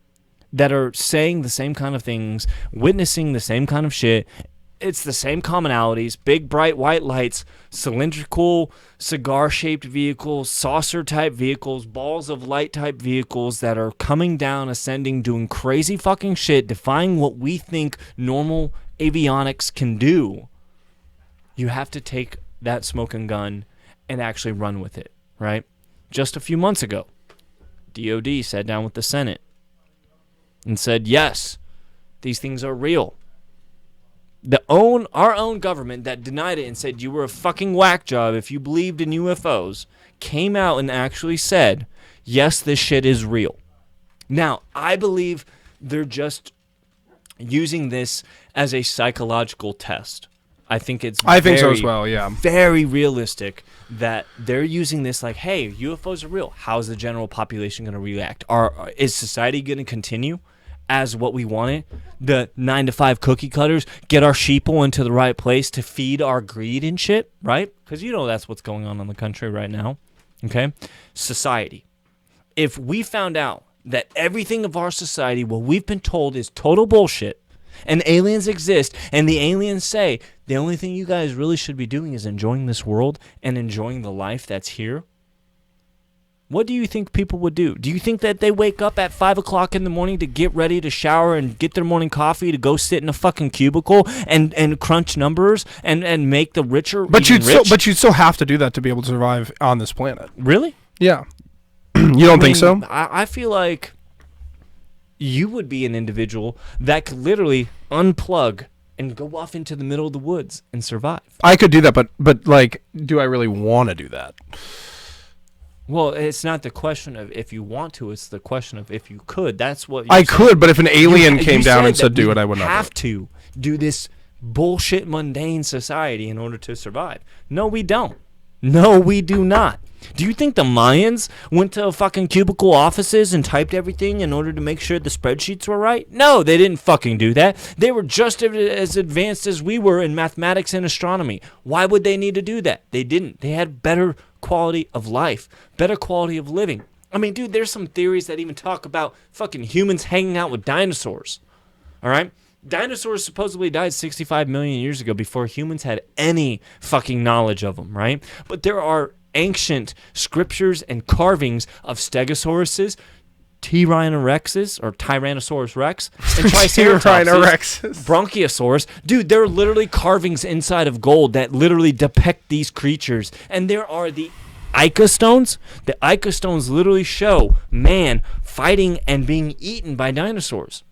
that are saying the same kind of things, witnessing the same kind of shit. It's the same commonalities: big, bright, white lights, cylindrical, cigar-shaped vehicles, saucer-type vehicles, balls of light-type vehicles that are coming down, ascending, doing crazy fucking shit, defying what we think normal avionics can do. You have to take that smoking gun and actually run with it, right? Just a few months ago, DOD sat down with the Senate and said, yes, these things are real. Our own government that denied it and said you were a fucking whack job if you believed in UFOs came out and actually said, yes, this shit is real. Now, I believe they're just using this as a psychological test. I think so as well, yeah. Very realistic that they're using this like, hey, UFOs are real. How's the general population going to react? Is society going to continue as what we want it? The 9-to-5 cookie cutters, get our sheeple into the right place to feed our greed and shit, right? Because you know that's what's going on in the country right now, okay? Society. If we found out that everything of our society, what we've been told, is total bullshit, and aliens exist, and the aliens say, the only thing you guys really should be doing is enjoying this world and enjoying the life that's here, what do you think people would do? Do you think that they wake up at 5 o'clock in the morning to get ready to shower and get their morning coffee to go sit in a fucking cubicle and crunch numbers and make the richer but even rich? But you'd still have to do that to be able to survive on this planet. Really? Yeah. You don't think so? I feel like you would be an individual that could literally unplug and go off into the middle of the woods and survive. I could do that, but like, do I really want to do that? Well, it's not the question of if you want to, it's the question of if you could. That's what I could, but if an alien came down and said do it, I would not. Have to do this bullshit mundane society in order to survive. No, we don't. No, we do not. Do you think the Mayans went to fucking cubicle offices and typed everything in order to make sure the spreadsheets were right? No, they didn't fucking do that. They were just as advanced as we were in mathematics and astronomy. Why would they need to do that? They didn't. They had better quality of life, better quality of living. I mean, dude, there's some theories that even talk about fucking humans hanging out with dinosaurs. All right? Dinosaurs supposedly died 65 million years ago before humans had any fucking knowledge of them, right? But there are ancient scriptures and carvings of stegosauruses, Tyrannorexes, or Tyrannosaurus rex, and Triceratopses, Bronchiosaurus. Dude, there are literally carvings inside of gold that literally depict these creatures. And there are the Ica stones. The Ica stones literally show man fighting and being eaten by dinosaurs.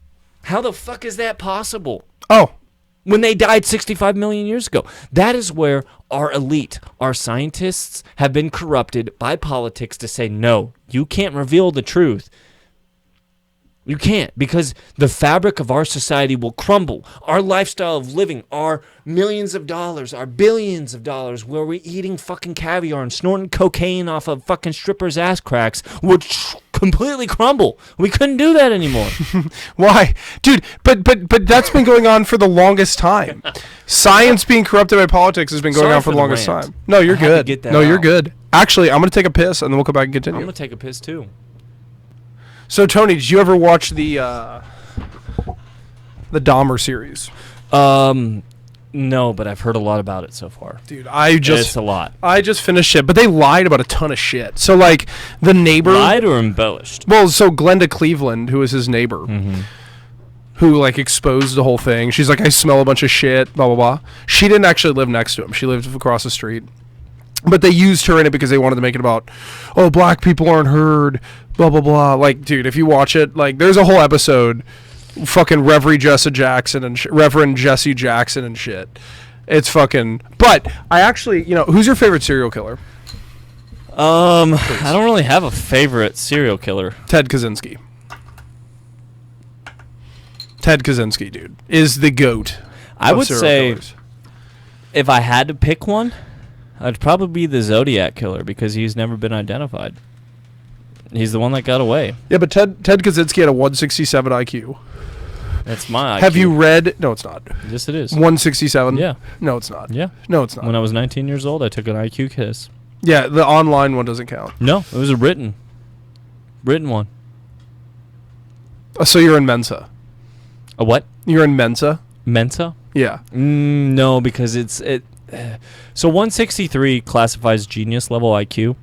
How the fuck is that possible? Oh. When they died 65 million years ago. That is where our elite, our scientists, have been corrupted by politics to say, no, you can't reveal the truth. You can't, because the fabric of our society will crumble. Our lifestyle of living, our millions of dollars, our billions of dollars, where we're eating fucking caviar and snorting cocaine off of fucking strippers' ass cracks, would completely crumble. We couldn't do that anymore. Why? Dude, but that's been going on for the longest time. Science being corrupted by politics has been going on for the longest time. No, you're good. No, you're good. Actually, I'm going to take a piss, and then we'll come back and continue. I'm going to take a piss, too. So, Tony, did you ever watch the Dahmer series? No, but I've heard a lot about it so far. Dude, it's a lot. I just finished it, but they lied about a ton of shit. So, like, the neighbor... Lied or embellished? Well, so Glenda Cleveland, who was his neighbor, who, like, exposed the whole thing. She's like, I smell a bunch of shit, blah, blah, blah. She didn't actually live next to him. She lived across the street. But they used her in it because they wanted to make it about, oh, black people aren't heard, blah, blah, blah. Like, dude, if you watch it, like, there's a whole episode, fucking Reverend Jesse Jackson and shit. It's fucking, but I actually, who's your favorite serial killer? I don't really have a favorite serial killer. Ted Kaczynski. Ted Kaczynski, dude, is the GOAT. I would say if I had to pick one, I'd probably be the Zodiac Killer because he's never been identified. He's the one that got away. Yeah, but Ted Kaczynski had a 167 IQ. That's my IQ. Have you read? No, it's not. Yes, it is. 167? Yeah. No, it's not. Yeah. No, it's not. When I was 19 years old, I took an IQ quiz. Yeah, the online one doesn't count. No, it was a written one. So you're in Mensa. A what? You're in Mensa? Mensa? Yeah. No, because so 163 classifies genius level IQ.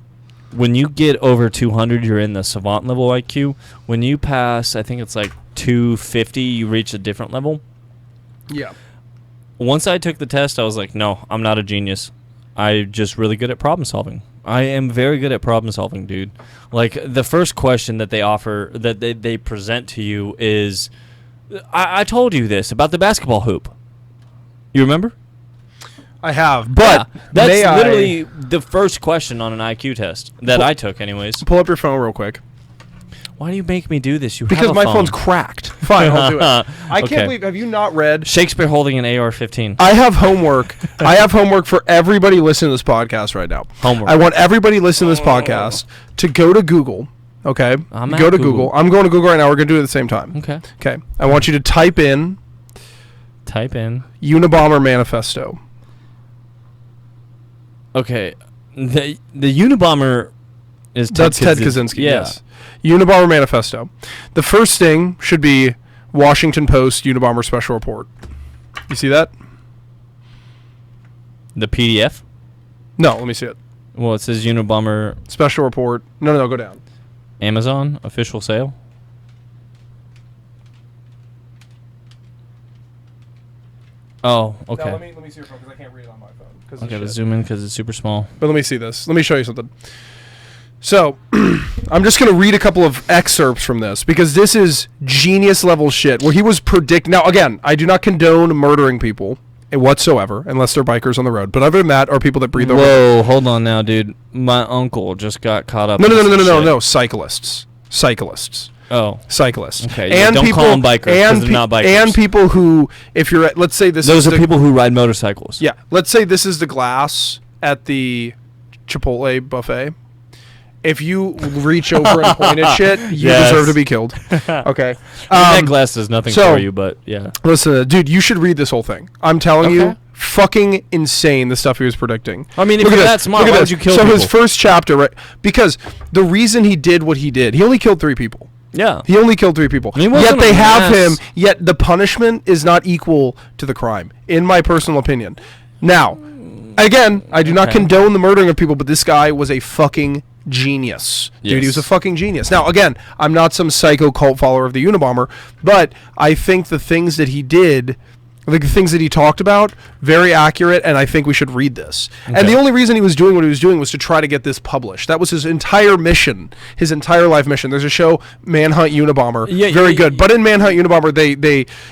When you get over 200, you're in the savant level IQ. When you pass, I think it's like 250, you reach a different level. Yeah. Once I took the test, I was like, no, I'm not a genius. I'm just really good at problem solving. I am very good at problem solving, dude. Like, the first question that they offer, that they present to you is, I told you this about the basketball hoop. You remember? I have, but yeah, that's literally the first question on an IQ test that I took anyways. Pull up your phone real quick. Why do you make me do this? Because my phone's cracked. Fine, I'll do it. I can't believe, have you not read Shakespeare holding an AR-15? I have homework. I have homework for everybody listening to this podcast right now. Homework. I want everybody listening to this podcast to go to Google. Okay? Go to Google. I'm going to Google right now. We're going to do it at the same time. Okay. Okay. I want you to type in Unabomber Manifesto. Okay. The Unabomber is Ted Kaczynski. Yeah. Yes. Unabomber Manifesto. The first thing should be Washington Post Unabomber Special Report. You see that? The PDF? No, let me see it. Well, it says Unabomber Special Report. No, go down. Amazon official sale. Oh, okay. No, let me see your phone because I can't read it on my phone. Okay, let's zoom in because it's super small. But let me see this. Let me show you something. So, I'm just going to read a couple of excerpts from this because this is genius level shit where he was predicting. Now, again, I do not condone murdering people whatsoever unless they're bikers on the road. But other than that, are people that breathe over. Whoa, hold on now, dude. My uncle just got caught up. No. Cyclists. Oh. Cyclists. Okay, and don't call them bikers because they're not bikers. And people who, if you're at, let's say this Those are people who ride motorcycles. Yeah. Let's say this is the glass at the Chipotle buffet. If you reach over and point at shit, you deserve to be killed. Okay. That glass does nothing for you, but yeah. Listen, dude, you should read this whole thing. I'm telling you, fucking insane the stuff he was predicting. I mean, if you're that smart, why would you kill people? So his first chapter, right? Because the reason he did what he did, he only killed 3 people. Yeah. He only killed 3 people. Yet they have him, yet the punishment is not equal to the crime, in my personal opinion. Now, again, I do not condone the murdering of people, but this guy was a fucking genius. Yes. Dude, he was a fucking genius. Now, again, I'm not some psycho cult follower of the Unabomber, but I think the things that he did, the things that he talked about, very accurate, and I think we should read this. Okay. And the only reason he was doing what he was doing was to try to get this published. That was his entire mission, his entire life mission. There's a show, Manhunt Unabomber, very good. But in Manhunt Unabomber,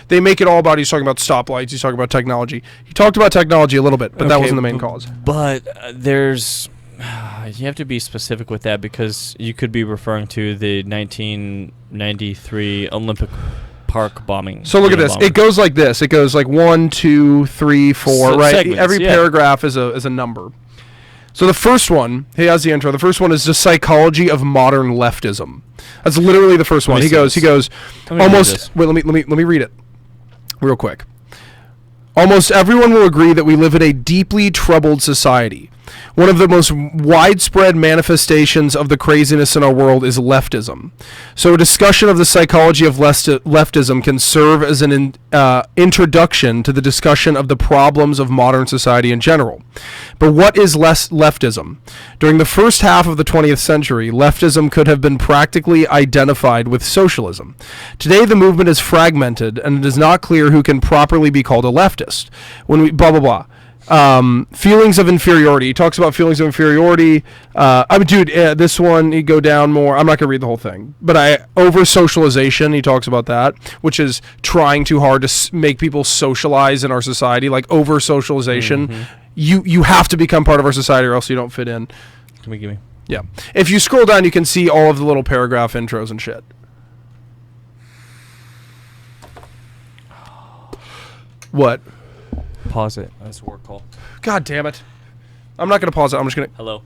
they make it all about, he's talking about stoplights, he's talking about technology. He talked about technology a little bit, but that wasn't the main cause. But there's... You have to be specific with that because you could be referring to the 1993 Olympic Park bombing. So look at this. It goes like this. It goes like 1, 2, 3, 4, right? Segments, every paragraph is a number. So the first one, he has the intro. The first one is the psychology of modern leftism. That's literally the first one. He goes almost. Wait, let me read it real quick. Almost everyone will agree that we live in a deeply troubled society. One of the most widespread manifestations of the craziness in our world is leftism. So a discussion of the psychology of leftism can serve as an introduction to the discussion of the problems of modern society in general. But what is leftism? During the first half of the 20th century, leftism could have been practically identified with socialism. Today, the movement is fragmented, and it is not clear who can properly be called a leftist. When we blah, blah, blah. Feelings of inferiority. He talks about feelings of inferiority. This one, you go down more. I'm not going to read the whole thing. But over-socialization, he talks about that, which is trying too hard to make people socialize in our society, like over-socialization. Mm-hmm. You have to become part of our society or else you don't fit in. Give me. Yeah. If you scroll down, you can see all of the little paragraph intros and shit. What? Pause it. That's a work call. God damn it. I'm not going to pause it. I'm just going to... Hello.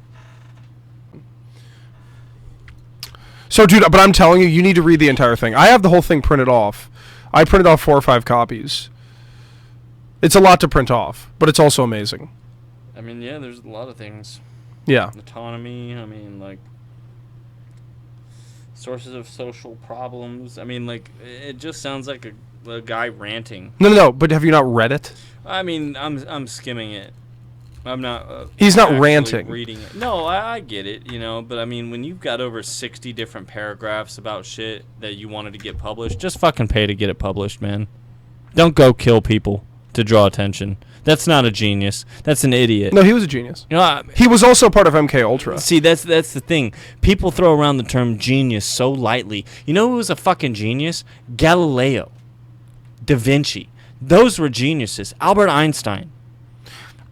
So, dude, but I'm telling you, you need to read the entire thing. I have the whole thing printed off. I printed off 4 or 5 copies. It's a lot to print off, but it's also amazing. I mean, yeah, there's a lot of things. Yeah. Autonomy, I mean, like, sources of social problems. I mean, like, it just sounds like a guy ranting. No, but have you not read it? I mean, I'm skimming it. I'm not... He's not ranting. Reading it. No, I get it, you know, but I mean, when you've got over 60 different paragraphs about shit that you wanted to get published, just fucking pay to get it published, man. Don't go kill people to draw attention. That's not a genius. That's an idiot. No, he was a genius. You know, he was also part of MK Ultra. See, that's the thing. People throw around the term genius so lightly. You know who was a fucking genius? Galileo. Da Vinci. Those were geniuses. Albert Einstein.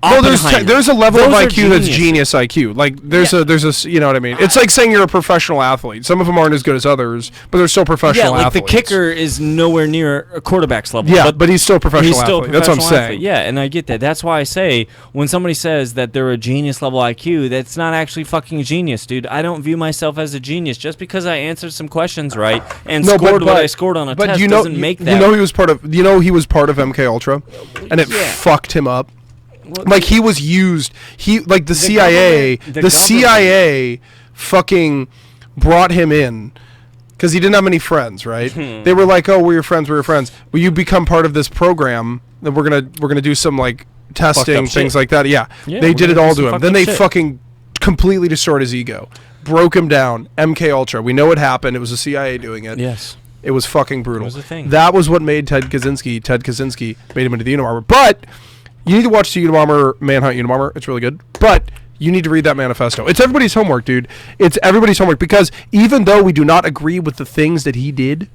Well, there's a level of IQ that's genius IQ. Like there's a you know what I mean. It's like saying you're a professional athlete. Some of them aren't as good as others, but they're still professional athletes. Yeah, like the kicker is nowhere near a quarterback's level. Yeah, but he's still a professional athlete. That's what I'm saying. Yeah, and I get that. That's why I say when somebody says that they're a genius level IQ, that's not actually fucking genius, dude. I don't view myself as a genius just because I answered some questions right and scored what I scored on a test doesn't make that. You know he was part of MK Ultra, and it fucked him up. Like he was used. The CIA fucking brought him in because he didn't have many friends, right? They were like, "Oh, we're your friends. Will you become part of this program? That we're gonna do some like testing things like that." Yeah, they did it all to him. Then they fucking completely destroyed his ego, broke him down. MK Ultra. We know what happened. It was the CIA doing it. Yes. It was fucking brutal. It was a thing. That was what made Ted Kaczynski made him into the Unabomber. But you need to watch the Unabomber, Manhunt Unabomber. It's really good. But you need to read that manifesto. It's everybody's homework, dude. It's everybody's homework because even though we do not agree with the things that he did,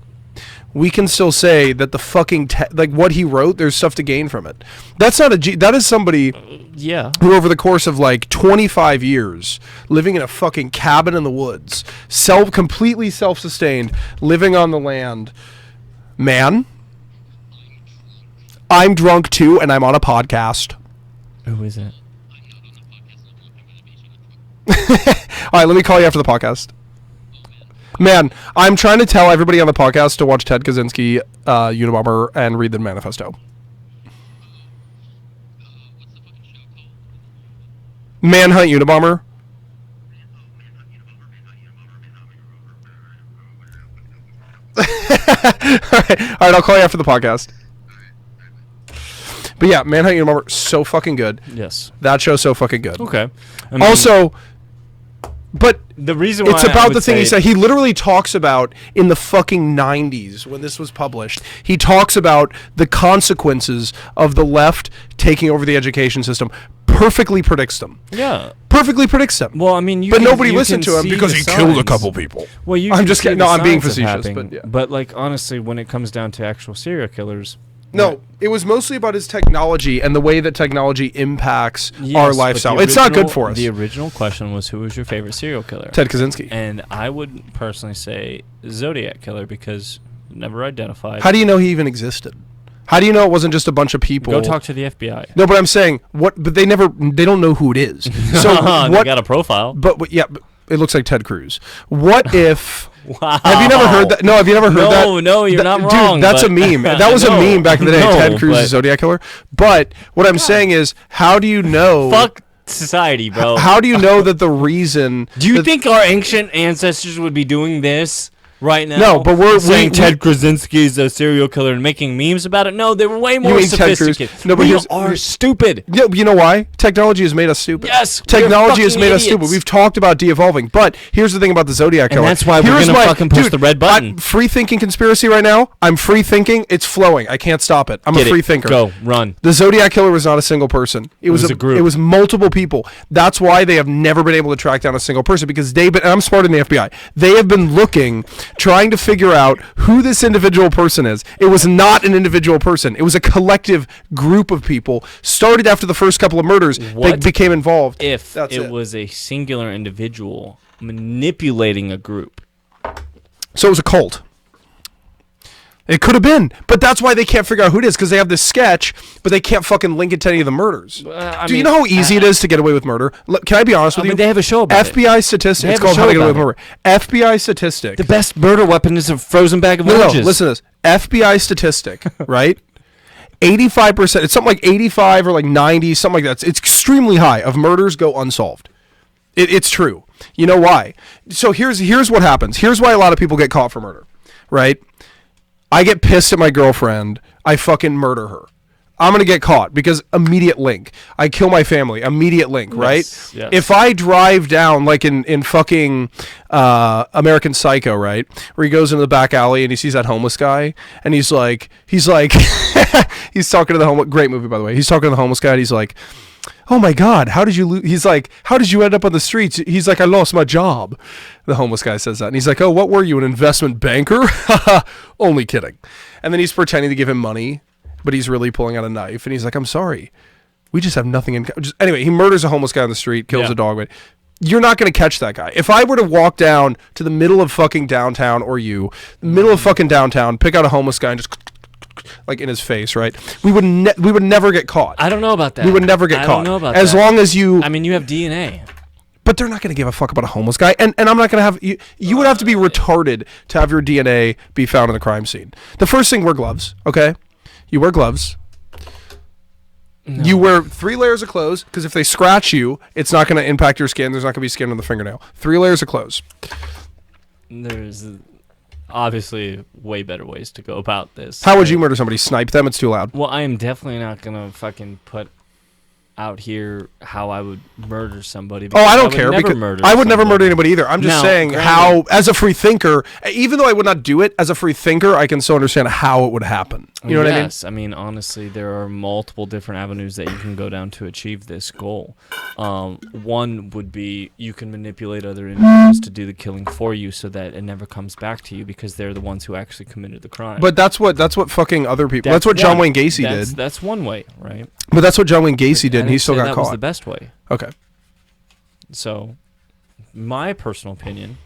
we can still say that the fucking what he wrote, there's stuff to gain from it. That is somebody who over the course of like 25 years living in a fucking cabin in the woods, completely self-sustained, living on the land. Man, I'm drunk too, and I'm on a podcast. Who is it? All right, let me call you after the podcast. Man, I'm trying to tell everybody on the podcast to watch Ted Kaczynski, Unabomber, and read the manifesto. Manhunt Unabomber. All right, I'll call you after the podcast. But yeah, Manhunt Unabomber, so fucking good. Yes. That show's so fucking good. Okay. I mean, also, but the reason why it's about the thing he said. He literally talks about in the fucking 90s when this was published. He talks about the consequences of the left taking over the education system. Perfectly predicts them. Yeah. Perfectly predicts them. Well, I mean, nobody listened to him because he killed a couple people. Well, I'm just kidding. No, I'm being facetious. But yeah. But like honestly, when it comes down to actual serial killers. No, it was mostly about his technology and the way that technology impacts our lifestyle. It's not good for us. The original question was, who was your favorite serial killer? Ted Kaczynski. And I would personally say Zodiac Killer because never identified. How do you know he even existed? How do you know it wasn't just a bunch of people? Go talk to the FBI. No, but I'm saying but they don't know who it is. So they got a profile. But it looks like Ted Cruz. What if? Wow. Have you never heard that? No, have you never heard that? No, you're not wrong. Dude, that's a meme. That was a meme back in the day. Ted Cruz is Zodiac Killer. But what I'm saying is, how do you know? Fuck society, bro. How do you know that the reason? Do you think our ancient ancestors would be doing this right now? No, but we're saying Ted Kaczynski is a serial killer and making memes about it. No, they were way more sophisticated. No, but we are stupid. Yeah, you know why? Technology has made us stupid. Yes, technology has made us stupid. We've talked about de-evolving, but here's the thing about the Zodiac Killer. And that's why we're gonna fucking push the red button. Free thinking conspiracy right now. I'm free thinking. It's flowing. I can't stop it. I'm a free thinker. Go run. The Zodiac Killer was not a single person. It was a group. It was multiple people. That's why they have never been able to track down a single person because and I'm smart in the FBI. They have been looking trying to figure out who this individual person is. It was not an individual person. It was a collective group of people. Started after the first couple of murders. They became involved. If it was a singular individual manipulating a group. So it was a cult. It could have been, but that's why they can't figure out who it is, because they have this sketch, but they can't fucking link it to any of the murders. You know how easy it is to get away with murder? Can I be honest with you? They have a show about FBI statistics. It's called How to Get Away with Murder. FBI statistic. The best murder weapon is a frozen bag of oranges. No, listen to this. FBI statistic, right? 85%. It's something like 85 or like 90, something like that. It's extremely high of murders go unsolved. It's true. You know why? So here's what happens. Here's why a lot of people get caught for murder, right? I get pissed at my girlfriend. I fucking murder her. I'm going to get caught because immediate link. I kill my family. Immediate link, right? Yes. If I drive down like in fucking American Psycho, right? Where he goes into the back alley and he sees that homeless guy and he's like, he's talking to the homeless, great movie by the way. He's talking to the homeless guy and he's like, oh my God, how did you he's like, how did you end up on the streets? He's like, I lost my job. The homeless guy says that. And he's like, oh, what were you, an investment banker? Only kidding. And then he's pretending to give him money, but he's really pulling out a knife. And he's like, I'm sorry. We just have nothing in common. Anyway, he murders a homeless guy on the street, kills a dog. You're not going to catch that guy. If I were to walk down to the middle of fucking downtown, or middle of fucking downtown, pick out a homeless guy and just like in his face, right? We would never get caught. I don't know about that. We would never get caught. I don't know about as that. long as you. I mean, you have DNA. But they're not going to give a fuck about a homeless guy, and I'm not going to have you. You would have to be retarded to have your DNA be found in the crime scene. The first thing, wear gloves. Okay, you wear gloves. No. You wear 3 layers of clothes because if they scratch you, it's not going to impact your skin. There's not going to be skin on the fingernail. 3 layers of clothes. There's obviously way better ways to go about this. How would you murder somebody? Snipe them? It's too loud. Well, I am definitely not gonna fucking put out here how I would murder somebody. Oh, I don't care because I would never murder anybody either. I'm just saying how, as a free thinker, even though I would not do it, as a free thinker, I can still understand how it would happen. You know what I mean? Yes, I mean, honestly, there are multiple different avenues that you can go down to achieve this goal. One would be you can manipulate other individuals to do the killing for you so that it never comes back to you because they're the ones who actually committed the crime. But that's what fucking other people. That's what John Wayne Gacy did. That's one way, right? But that's what John Wayne Gacy did, and he still got caught. That was the best way. Okay. So, my personal opinion,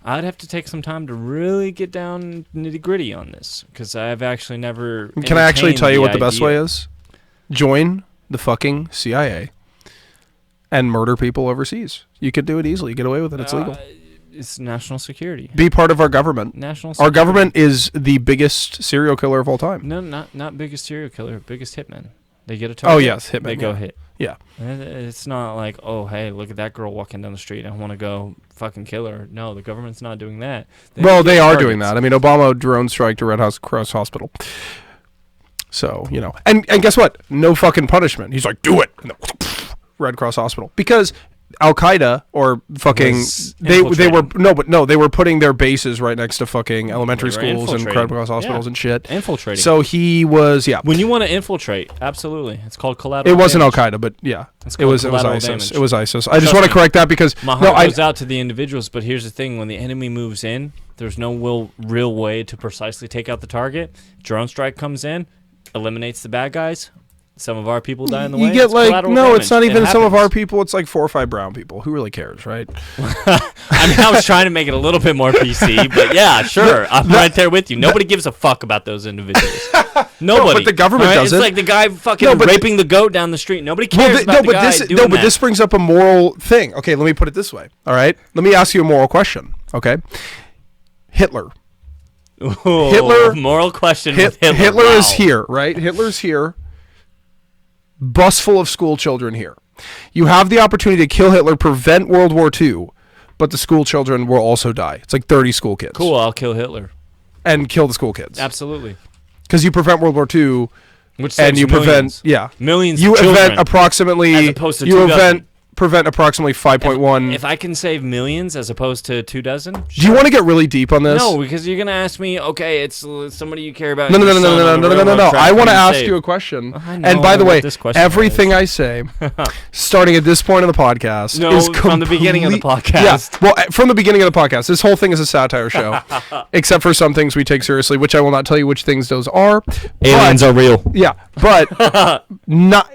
I'd have to take some time to really get down nitty gritty on this because I've actually never. Can I actually tell you what the best way is? Join the fucking CIA and murder people overseas. You could do it easily. Get away with it. It's legal. It's national security. Be part of our government. National security. Our government is the biggest serial killer of all time. No, not biggest serial killer. Biggest hitman. They get a target. Oh yes, hitman. They go hit. Yeah. And it's not like, oh, hey, look at that girl walking down the street. I want to go fucking kill her. No, the government's not doing that. They are doing that. I mean, Obama drone strike to Red Cross Hospital. So, you know. And guess what? No fucking punishment. He's like, do it. And Red Cross Hospital. Because Al-Qaeda or fucking they were putting their bases right next to fucking elementary schools and Red Cross hospitals and shit. Infiltrating. So he was When you want to infiltrate, absolutely. It's called collateral It wasn't Al-Qaeda, but yeah. It was ISIS. Damage. It was ISIS. I just want to correct that because my heart goes out to the individuals, but here's the thing, when the enemy moves in, there's no real way to precisely take out the target. Drone strike comes in, eliminates the bad guys. Some of our people die in the way. You get it's not even some of our people. It's like 4 or 5 brown people. Who really cares, right? I mean, I was trying to make it a little bit more PC, but yeah, sure. I'm right there with you. Nobody gives a fuck about those individuals. Nobody. No, but the government doesn't. It's like the guy fucking raping the goat down the street. Nobody cares about the guy doing that. But this brings up a moral thing. Okay, let me put it this way. All right? Let me ask you a moral question, okay? Hitler. Ooh, Hitler. Moral question with Hitler. Hitler is here, right? Hitler's here. Bus full of school children here. You have the opportunity to kill Hitler, prevent World War II, but the school children will also die. It's like 30 school kids. Cool, I'll kill Hitler. And kill the school kids. Absolutely. Because you prevent World War II, which saves millions. Millions you event approximately, as opposed to you 2,000. event prevent approximately 5.1. If I can save millions as opposed to 24. Sure. Do you want to get really deep on this? No, because you're gonna ask me. Okay, it's somebody you care about. No. I want to ask you a question. And by the way, everything I say, starting at this point in the podcast, is from the beginning of the podcast. Yeah, well, from the beginning of the podcast, this whole thing is a satire show, except for some things we take seriously, which I will not tell you which things those are. Aliens are real. Yeah, but not.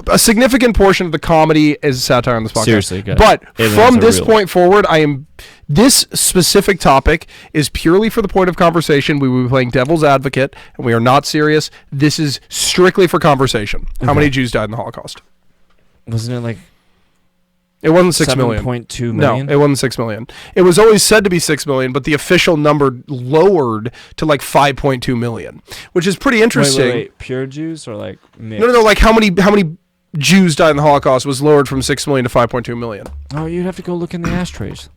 A significant portion of the comedy is satire on this podcast. Seriously, guys. But Aliens from this real. point forward, this specific topic is purely for the point of conversation. We will be playing devil's advocate, and we are not serious. This is strictly for conversation. How many Jews died in the Holocaust? Wasn't it like... It wasn't 6 million. 7.2 million? No, it wasn't 6 million. It was always said to be 6 million, but the official number lowered to like 5.2 million, which is pretty interesting. Wait. Pure Jews or like mixed? No. Like how many Jews died in the Holocaust was lowered from 6 million to 5.2 million. Oh, you'd have to go look in the ashtrays.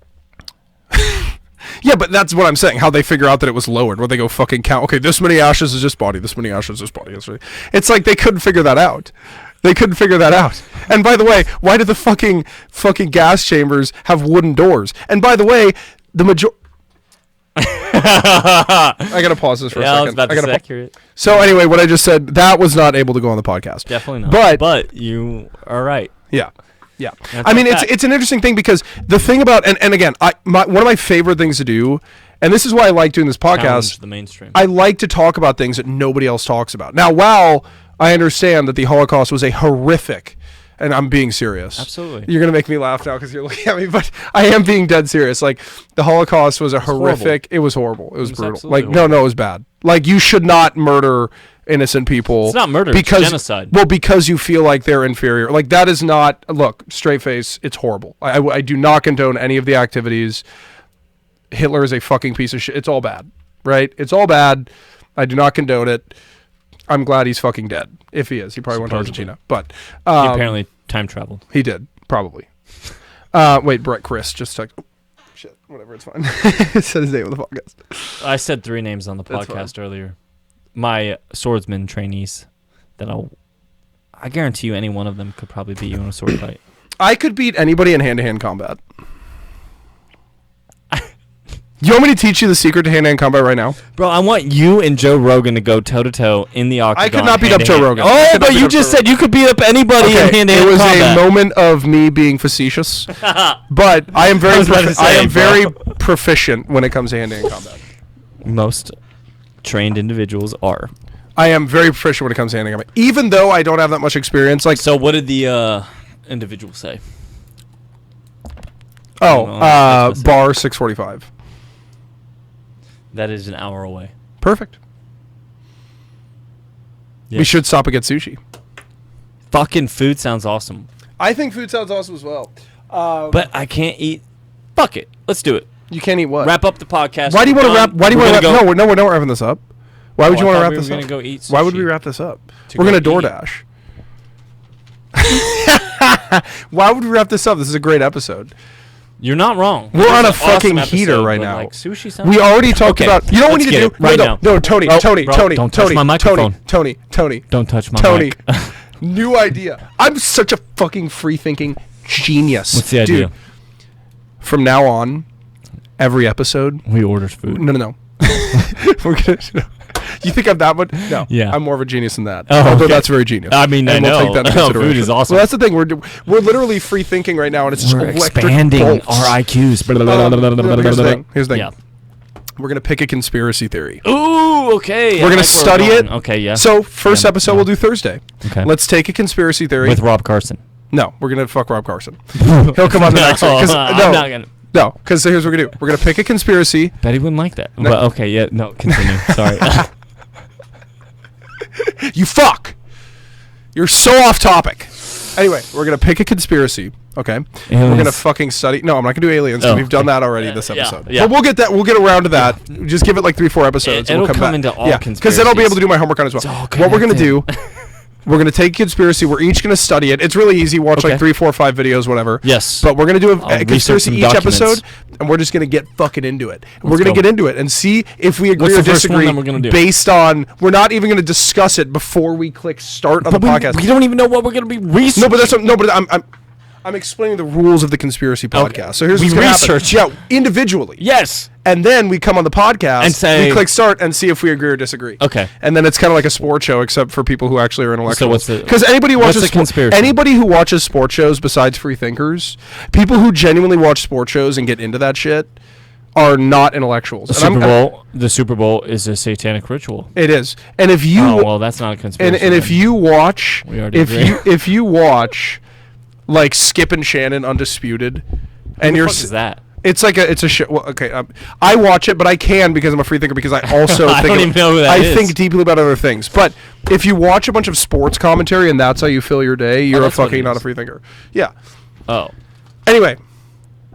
Yeah, but that's what I'm saying. How they figure out that it was lowered, where they go fucking count. Okay, this many ashes is this body. This many ashes is this body. It's like they couldn't figure that out. And by the way, why did the fucking gas chambers have wooden doors? And by the way, the I gotta pause this for a second. I was about to say accurate. So anyway, what I just said, that was not able to go on the podcast. Definitely not. But you are right. Yeah. I mean, it's an interesting thing because the thing about and again, one of my favorite things to do, and this is why I like doing this podcast. Challenge the mainstream. I like to talk about things that nobody else talks about. Now, while I understand that the Holocaust was a horrific, and I'm being serious. Absolutely. You're going to make me laugh now because you're looking at me, but I am being dead serious. Like, the Holocaust was horrific. It was horrible. It was brutal. Like, no, it was bad. Like, you should not murder innocent people. It's not murder, it's genocide. Well, because you feel like they're inferior. Like, that is not, look, straight face, it's horrible. I do not condone any of the activities. Hitler is a fucking piece of shit. It's all bad, right? It's all bad. I do not condone it. I'm glad he's fucking dead. If he is, he probably went to Argentina. But he apparently time traveled. He did, probably. Wait, Brett, Chris, just check. Shit, whatever, it's fine. It said his name on the podcast. I said 3 names on the podcast earlier. My swordsman trainees that I guarantee you any one of them could probably beat you in a sword fight. I could beat anybody in hand-to-hand combat. You want me to teach you the secret to hand-to-hand combat right now? Bro, I want you and Joe Rogan to go toe-to-toe in the octagon. I could not beat up Joe Rogan. Oh, but you just said you could beat up anybody in hand-to-hand combat. It was a moment of me being facetious. But I am very proficient when it comes to hand-to-hand combat. Most trained individuals are. I am very proficient when it comes to hand-to-hand combat. Even though I don't have that much experience. Like, so what did the individual say? Bar 645. That is an hour away. Perfect. Yes. We should stop and get sushi. Fucking food sounds awesome. I think food sounds awesome as well. But I can't eat. Fuck it. Let's do it. You can't eat what? Wrap up the podcast. Why do you want to wrap? Why do you want to wrap? No, we're not wrapping this up. Why would you want to wrap this up? Go eat sushi. Why would we wrap this up? We're going to DoorDash. Why would we wrap this up? This is a great episode. You're not wrong. We're on a fucking heater right now. Like sushi sounds we already talked about. You know what we need to do right now? No, Tony. Don't touch my microphone. Tony. Don't touch my mic. New idea. I'm such a fucking free-thinking genius. What's the idea? Dude, from now on, every episode, we orders food. No. We're gonna. You think I'm that much? No. Yeah. I'm more of a genius than that. Oh, although that's very genious. I mean, and I know. We'll take that into consideration. Food is awesome. Well, that's the thing. We're literally free thinking right now, and it's we're just expanding bolts. our IQs. Here's the thing. We're gonna pick a conspiracy theory. Ooh, okay. We're gonna study it. Okay, yeah. So first episode we'll do Thursday. Okay. Let's take a conspiracy theory with Rob Carson. No, we're gonna fuck Rob Carson. He'll come on the next week. I'm not gonna. No, because here's what we're gonna do. We're gonna pick a conspiracy. Betty wouldn't like that. No. But okay, yeah, no, continue. Sorry. You fuck. You're so off topic. Anyway, we're gonna pick a conspiracy. Okay. Aliens. We're gonna fucking study. No, I'm not gonna do aliens. We've done that already this episode. Yeah. But we'll get that. We'll get around to that. Just give it like 3-4 episodes. It'll and we'll come into all conspiracies. Because then I'll be able to do my homework on it as well. What we're gonna do. We're going to take conspiracy. We're each going to study it. It's really easy. Watch like 3, 4, 5 videos, whatever. Yes. But we're going to do a conspiracy each episode, and we're just going to get fucking into it. We're going to get into it and see if we agree or disagree based on... We're not even going to discuss it before we click start on the podcast. We don't even know what we're going to be researching. No, but I'm explaining the rules of the conspiracy podcast. Okay. So here's what's going to happen. Yeah, individually. Yes. And then we come on the podcast and say, we click start and see if we agree or disagree. Okay. And then it's kind of like a sports show, except for people who actually are intellectuals. So because anybody who watches sports shows besides free thinkers, people who genuinely watch sports shows and get into that shit are not intellectuals. The Super Bowl is a satanic ritual. It is. And if you well, that's not a conspiracy. And if you watch if you watch like Skip and Shannon Undisputed, and what the fuck is that? It's a show. Well, okay, I watch it, but I can because I'm a free thinker. Because I also I don't even know who that is. think deeply about other things. But if you watch a bunch of sports commentary and that's how you fill your day, you're not a free thinker. Yeah. Oh. Anyway,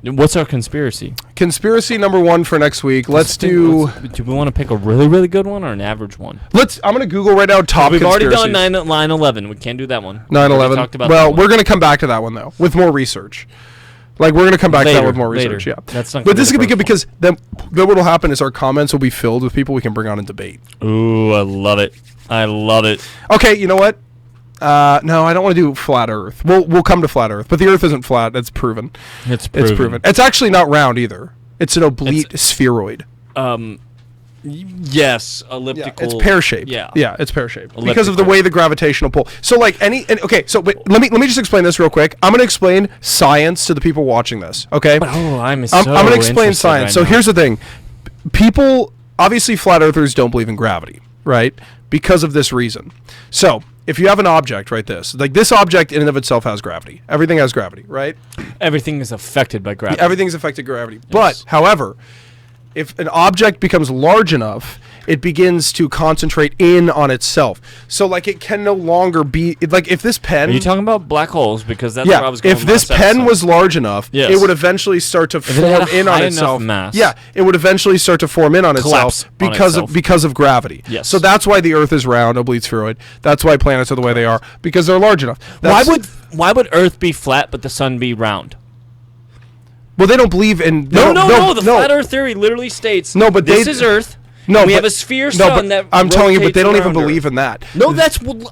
what's our conspiracy? Conspiracy number 1 for next week. Let's do. Do we want to pick a really, really good one or an average one? I'm gonna Google right now top. We've already done 9/11. We can't do that one. 9/11. Well, we're gonna come back to that one though with more research. Like, we're going to come back to that with more research, yeah. That's not but this is going to be good because then what will happen is our comments will be filled with people we can bring on and debate. Ooh, I love it. I love it. Okay, you know what? No, I don't want to do flat Earth. We'll come to flat Earth, but the Earth isn't flat. That's proven. It's proven. It's actually not round either. It's an oblate spheroid. Yes, elliptical. Yeah, it's pear-shaped. Yeah, it's pear-shaped because of the way the gravitational pull. So like but let me just explain this real quick. I'm going to explain science to the people watching this. Okay. I'm going to explain science. So here's the thing: people, obviously, flat earthers don't believe in gravity, right? Because of this reason. So if you have an object, right? This object in and of itself has gravity. Everything has gravity, right? Everything is affected by gravity. Everything's affected by gravity. Yes. But however, if an object becomes large enough, it begins to concentrate in on itself. So, like, it can no longer be... Like, if this pen... Are you talking about black holes? Because that's where I was going. If this pen was large enough, it would eventually start to form in on itself. Mass. Yeah, it would eventually start to form in on itself because of gravity. Yes. So that's why the Earth is round, oblate spheroid. That's why planets are the way they are, because they're large enough. Why would Earth be flat but the sun be round? Well, they don't believe in... No. The flat Earth theory literally states this is Earth. No, we have a sphere sun that I'm telling you, but they don't even Earth. believe in that. No,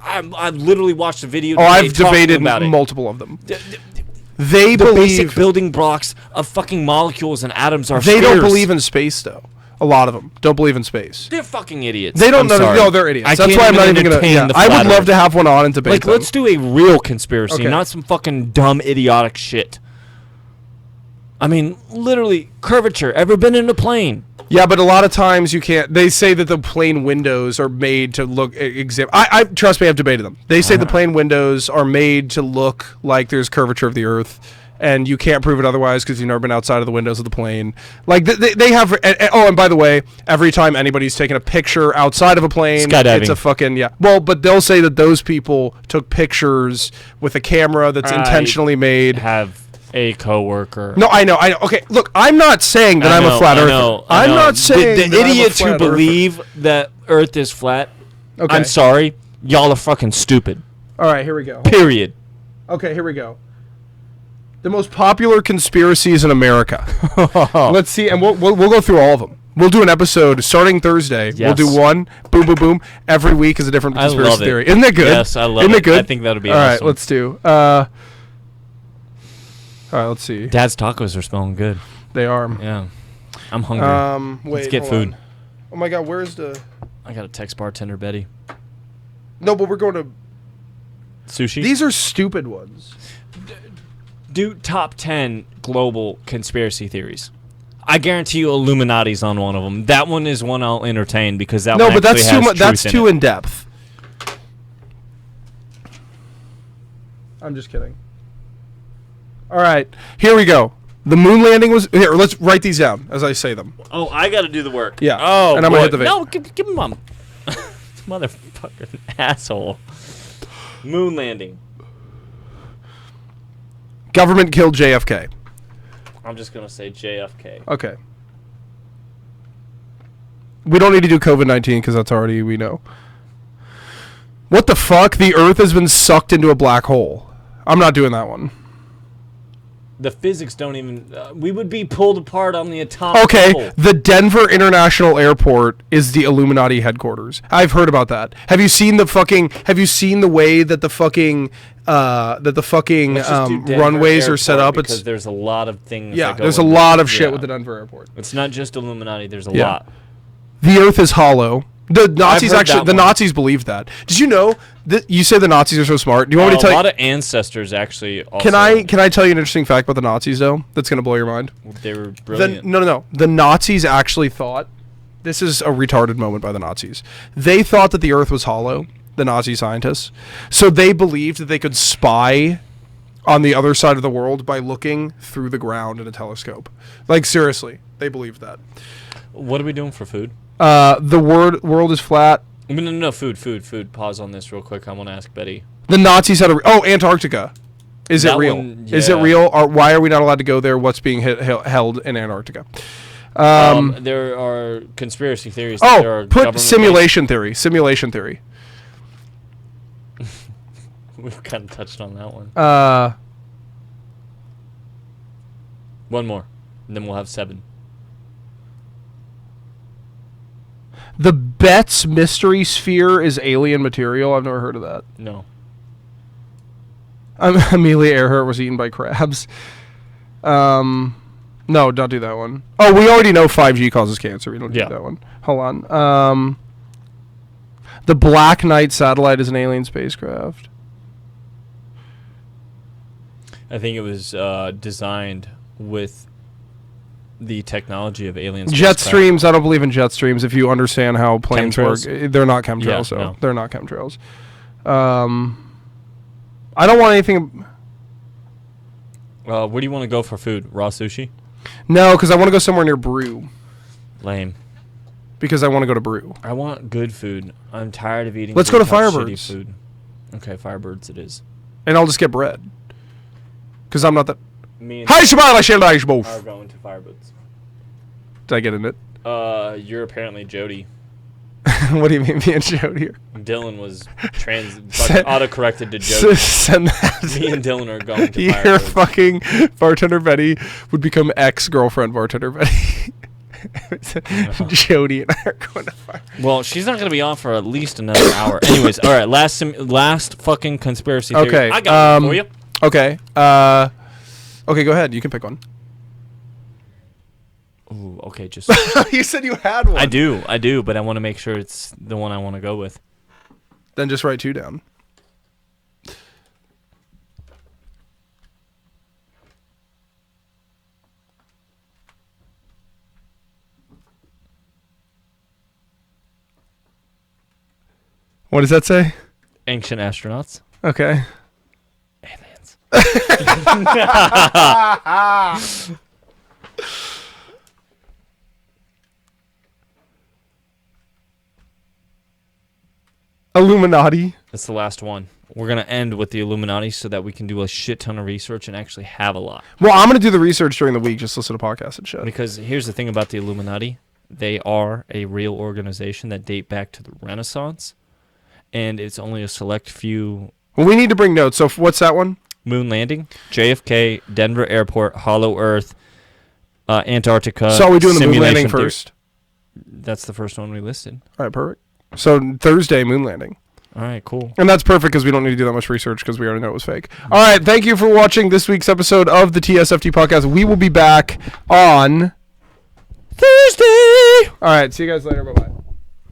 I've literally watched a video. I've debated multiple of them. They the believe basic building blocks of fucking molecules and atoms are. They spheres. don't believe in space, though. A lot of them don't believe in space. They're fucking idiots. They don't know. No, they're idiots. That's why I'm not even gonna. Yeah, I would love to have one on and debate. Like, let's do a real conspiracy, not some fucking dumb, idiotic shit. I mean, literally, curvature. Ever been in a plane? Yeah, but a lot of times you can't. They say that the plane windows are made to look. I trust me. I've debated them. They say the plane windows are made to look like there's curvature of the Earth, and you can't prove it otherwise because you've never been outside of the windows of the plane. Like they have. And by the way, every time anybody's taken a picture outside of a plane, skydiving. It's a fucking Well, but they'll say that those people took pictures with a camera that's intentionally made. Have a coworker. No, I know. Okay, look, I'm not saying that I'm a flat earther. I'm not saying the idiots who believe that Earth is flat. Okay. I'm sorry, y'all are fucking stupid. All right, here we go. Period. Okay, here we go. The most popular conspiracies in America. Let's see, and we'll go through all of them. We'll do an episode starting Thursday. Yes. We'll do one. Boom, boom, boom. Every week is a different conspiracy theory. Isn't that good? Yes, I love it. Isn't it good? I think that'll be awesome. All right, let's do. All right, let's see. Dad's tacos are smelling good. They are. Yeah. I'm hungry. Wait, let's get food. On. Oh my God, where's the... I got to text bartender Betty. No, but we're going to... Sushi? These are stupid ones. Do top 10 global conspiracy theories. I guarantee you Illuminati's on one of them. That one is one I'll entertain because that one actually has truth in it. No, but that's too in depth. I'm just kidding. All right, here we go. The moon landing was... Here, let's write these down as I say them. Oh, I got to do the work. Yeah. Oh, and I'm going to hit the video. No, give him mom. Motherfucking asshole. Moon landing. Government killed JFK. I'm just going to say JFK. Okay. We don't need to do COVID-19 because that's already, we know. What the fuck? The Earth has been sucked into a black hole. I'm not doing that one. the physics don't even. We would be pulled apart on the atomic level. The Denver International Airport is the Illuminati headquarters. I've heard about that. Have you seen the way that the fucking runways are set up? Because there's a lot of things. Yeah, there's a lot of shit with the Denver airport. It's not just Illuminati. There's a lot. The Earth is hollow. The Nazis believed that. Did you know that you say the Nazis are so smart? Do you want me to tell you? A lot of ancestors actually also. Can I tell you an interesting fact about the Nazis though? That's going to blow your mind. They were brilliant. No. The Nazis actually thought, this is a retarded moment by the Nazis. They thought that the Earth was hollow, the Nazi scientists. So they believed that they could spy on the other side of the world by looking through the ground in a telescope. Like seriously, they believed that. What are we doing for food? The world is flat. No, food. Pause on this real quick. I want to ask Betty. The Nazis had Antarctica. Is it real? Is it real? Or why are we not allowed to go there? What's being held in Antarctica? There are conspiracy theories. Put simulation theory. Simulation theory. We've kind of touched on that one. One more, and then we'll have 7. The Betts mystery sphere is alien material. I've never heard of that. No. Amelia Earhart was eaten by crabs. No, don't do that one. Oh, we already know 5G causes cancer. We don't do that one. Hold on. The Black Knight satellite is an alien spacecraft. I think it was designed with the technology of aliens. Jet streams. I don't believe in jet streams. If you understand how planes work, they're not chemtrails. They're not chemtrails. I don't want anything. Where do you want to go for food? Raw sushi? No, because I want to go somewhere near Brew. Lame. Because I want to go to Brew. I want good food. I'm tired of eating. Let's go to Firebirds. Food. Okay, Firebirds it is. And I'll just get bread. Because I'm not that. Me and are going to Firebirds. Did I get in it? You're apparently Jody. What do you mean, me and Jody? Dylan was auto-corrected to Jody. Send that. Me and Dylan are going to Firebirds. Your fucking bartender Betty would become ex-girlfriend bartender Betty. Jody and I are going to Firebirds. Well, she's not going to be on for at least another hour. Anyways, all right. Last fucking conspiracy theory. Okay. I got one for you. Okay. Okay, go ahead. You can pick one. Ooh, okay, just... You said you had one. I do, but I want to make sure it's the one I want to go with. Then just write 2 down. What does that say? Ancient astronauts. Okay. Aliens. Illuminati. That's the last one. We're going to end with the Illuminati so that we can do a shit ton of research and actually have a lot. Well, I'm going to do the research during the week. Just listen to podcasts and shit. Because here's the thing about the Illuminati. They are a real organization that date back to the Renaissance. And it's only a select few... Well, we need to bring notes. So what's that one? Moon landing, JFK, Denver Airport, Hollow Earth, Antarctica. So are we doing the moon landing first? That's the first one we listed. All right, perfect. So Thursday, moon landing. All right, cool. And that's perfect because we don't need to do that much research because we already know it was fake. All right, thank you for watching this week's episode of the TSFT podcast. We will be back on Thursday. All right, see you guys later. Bye-bye.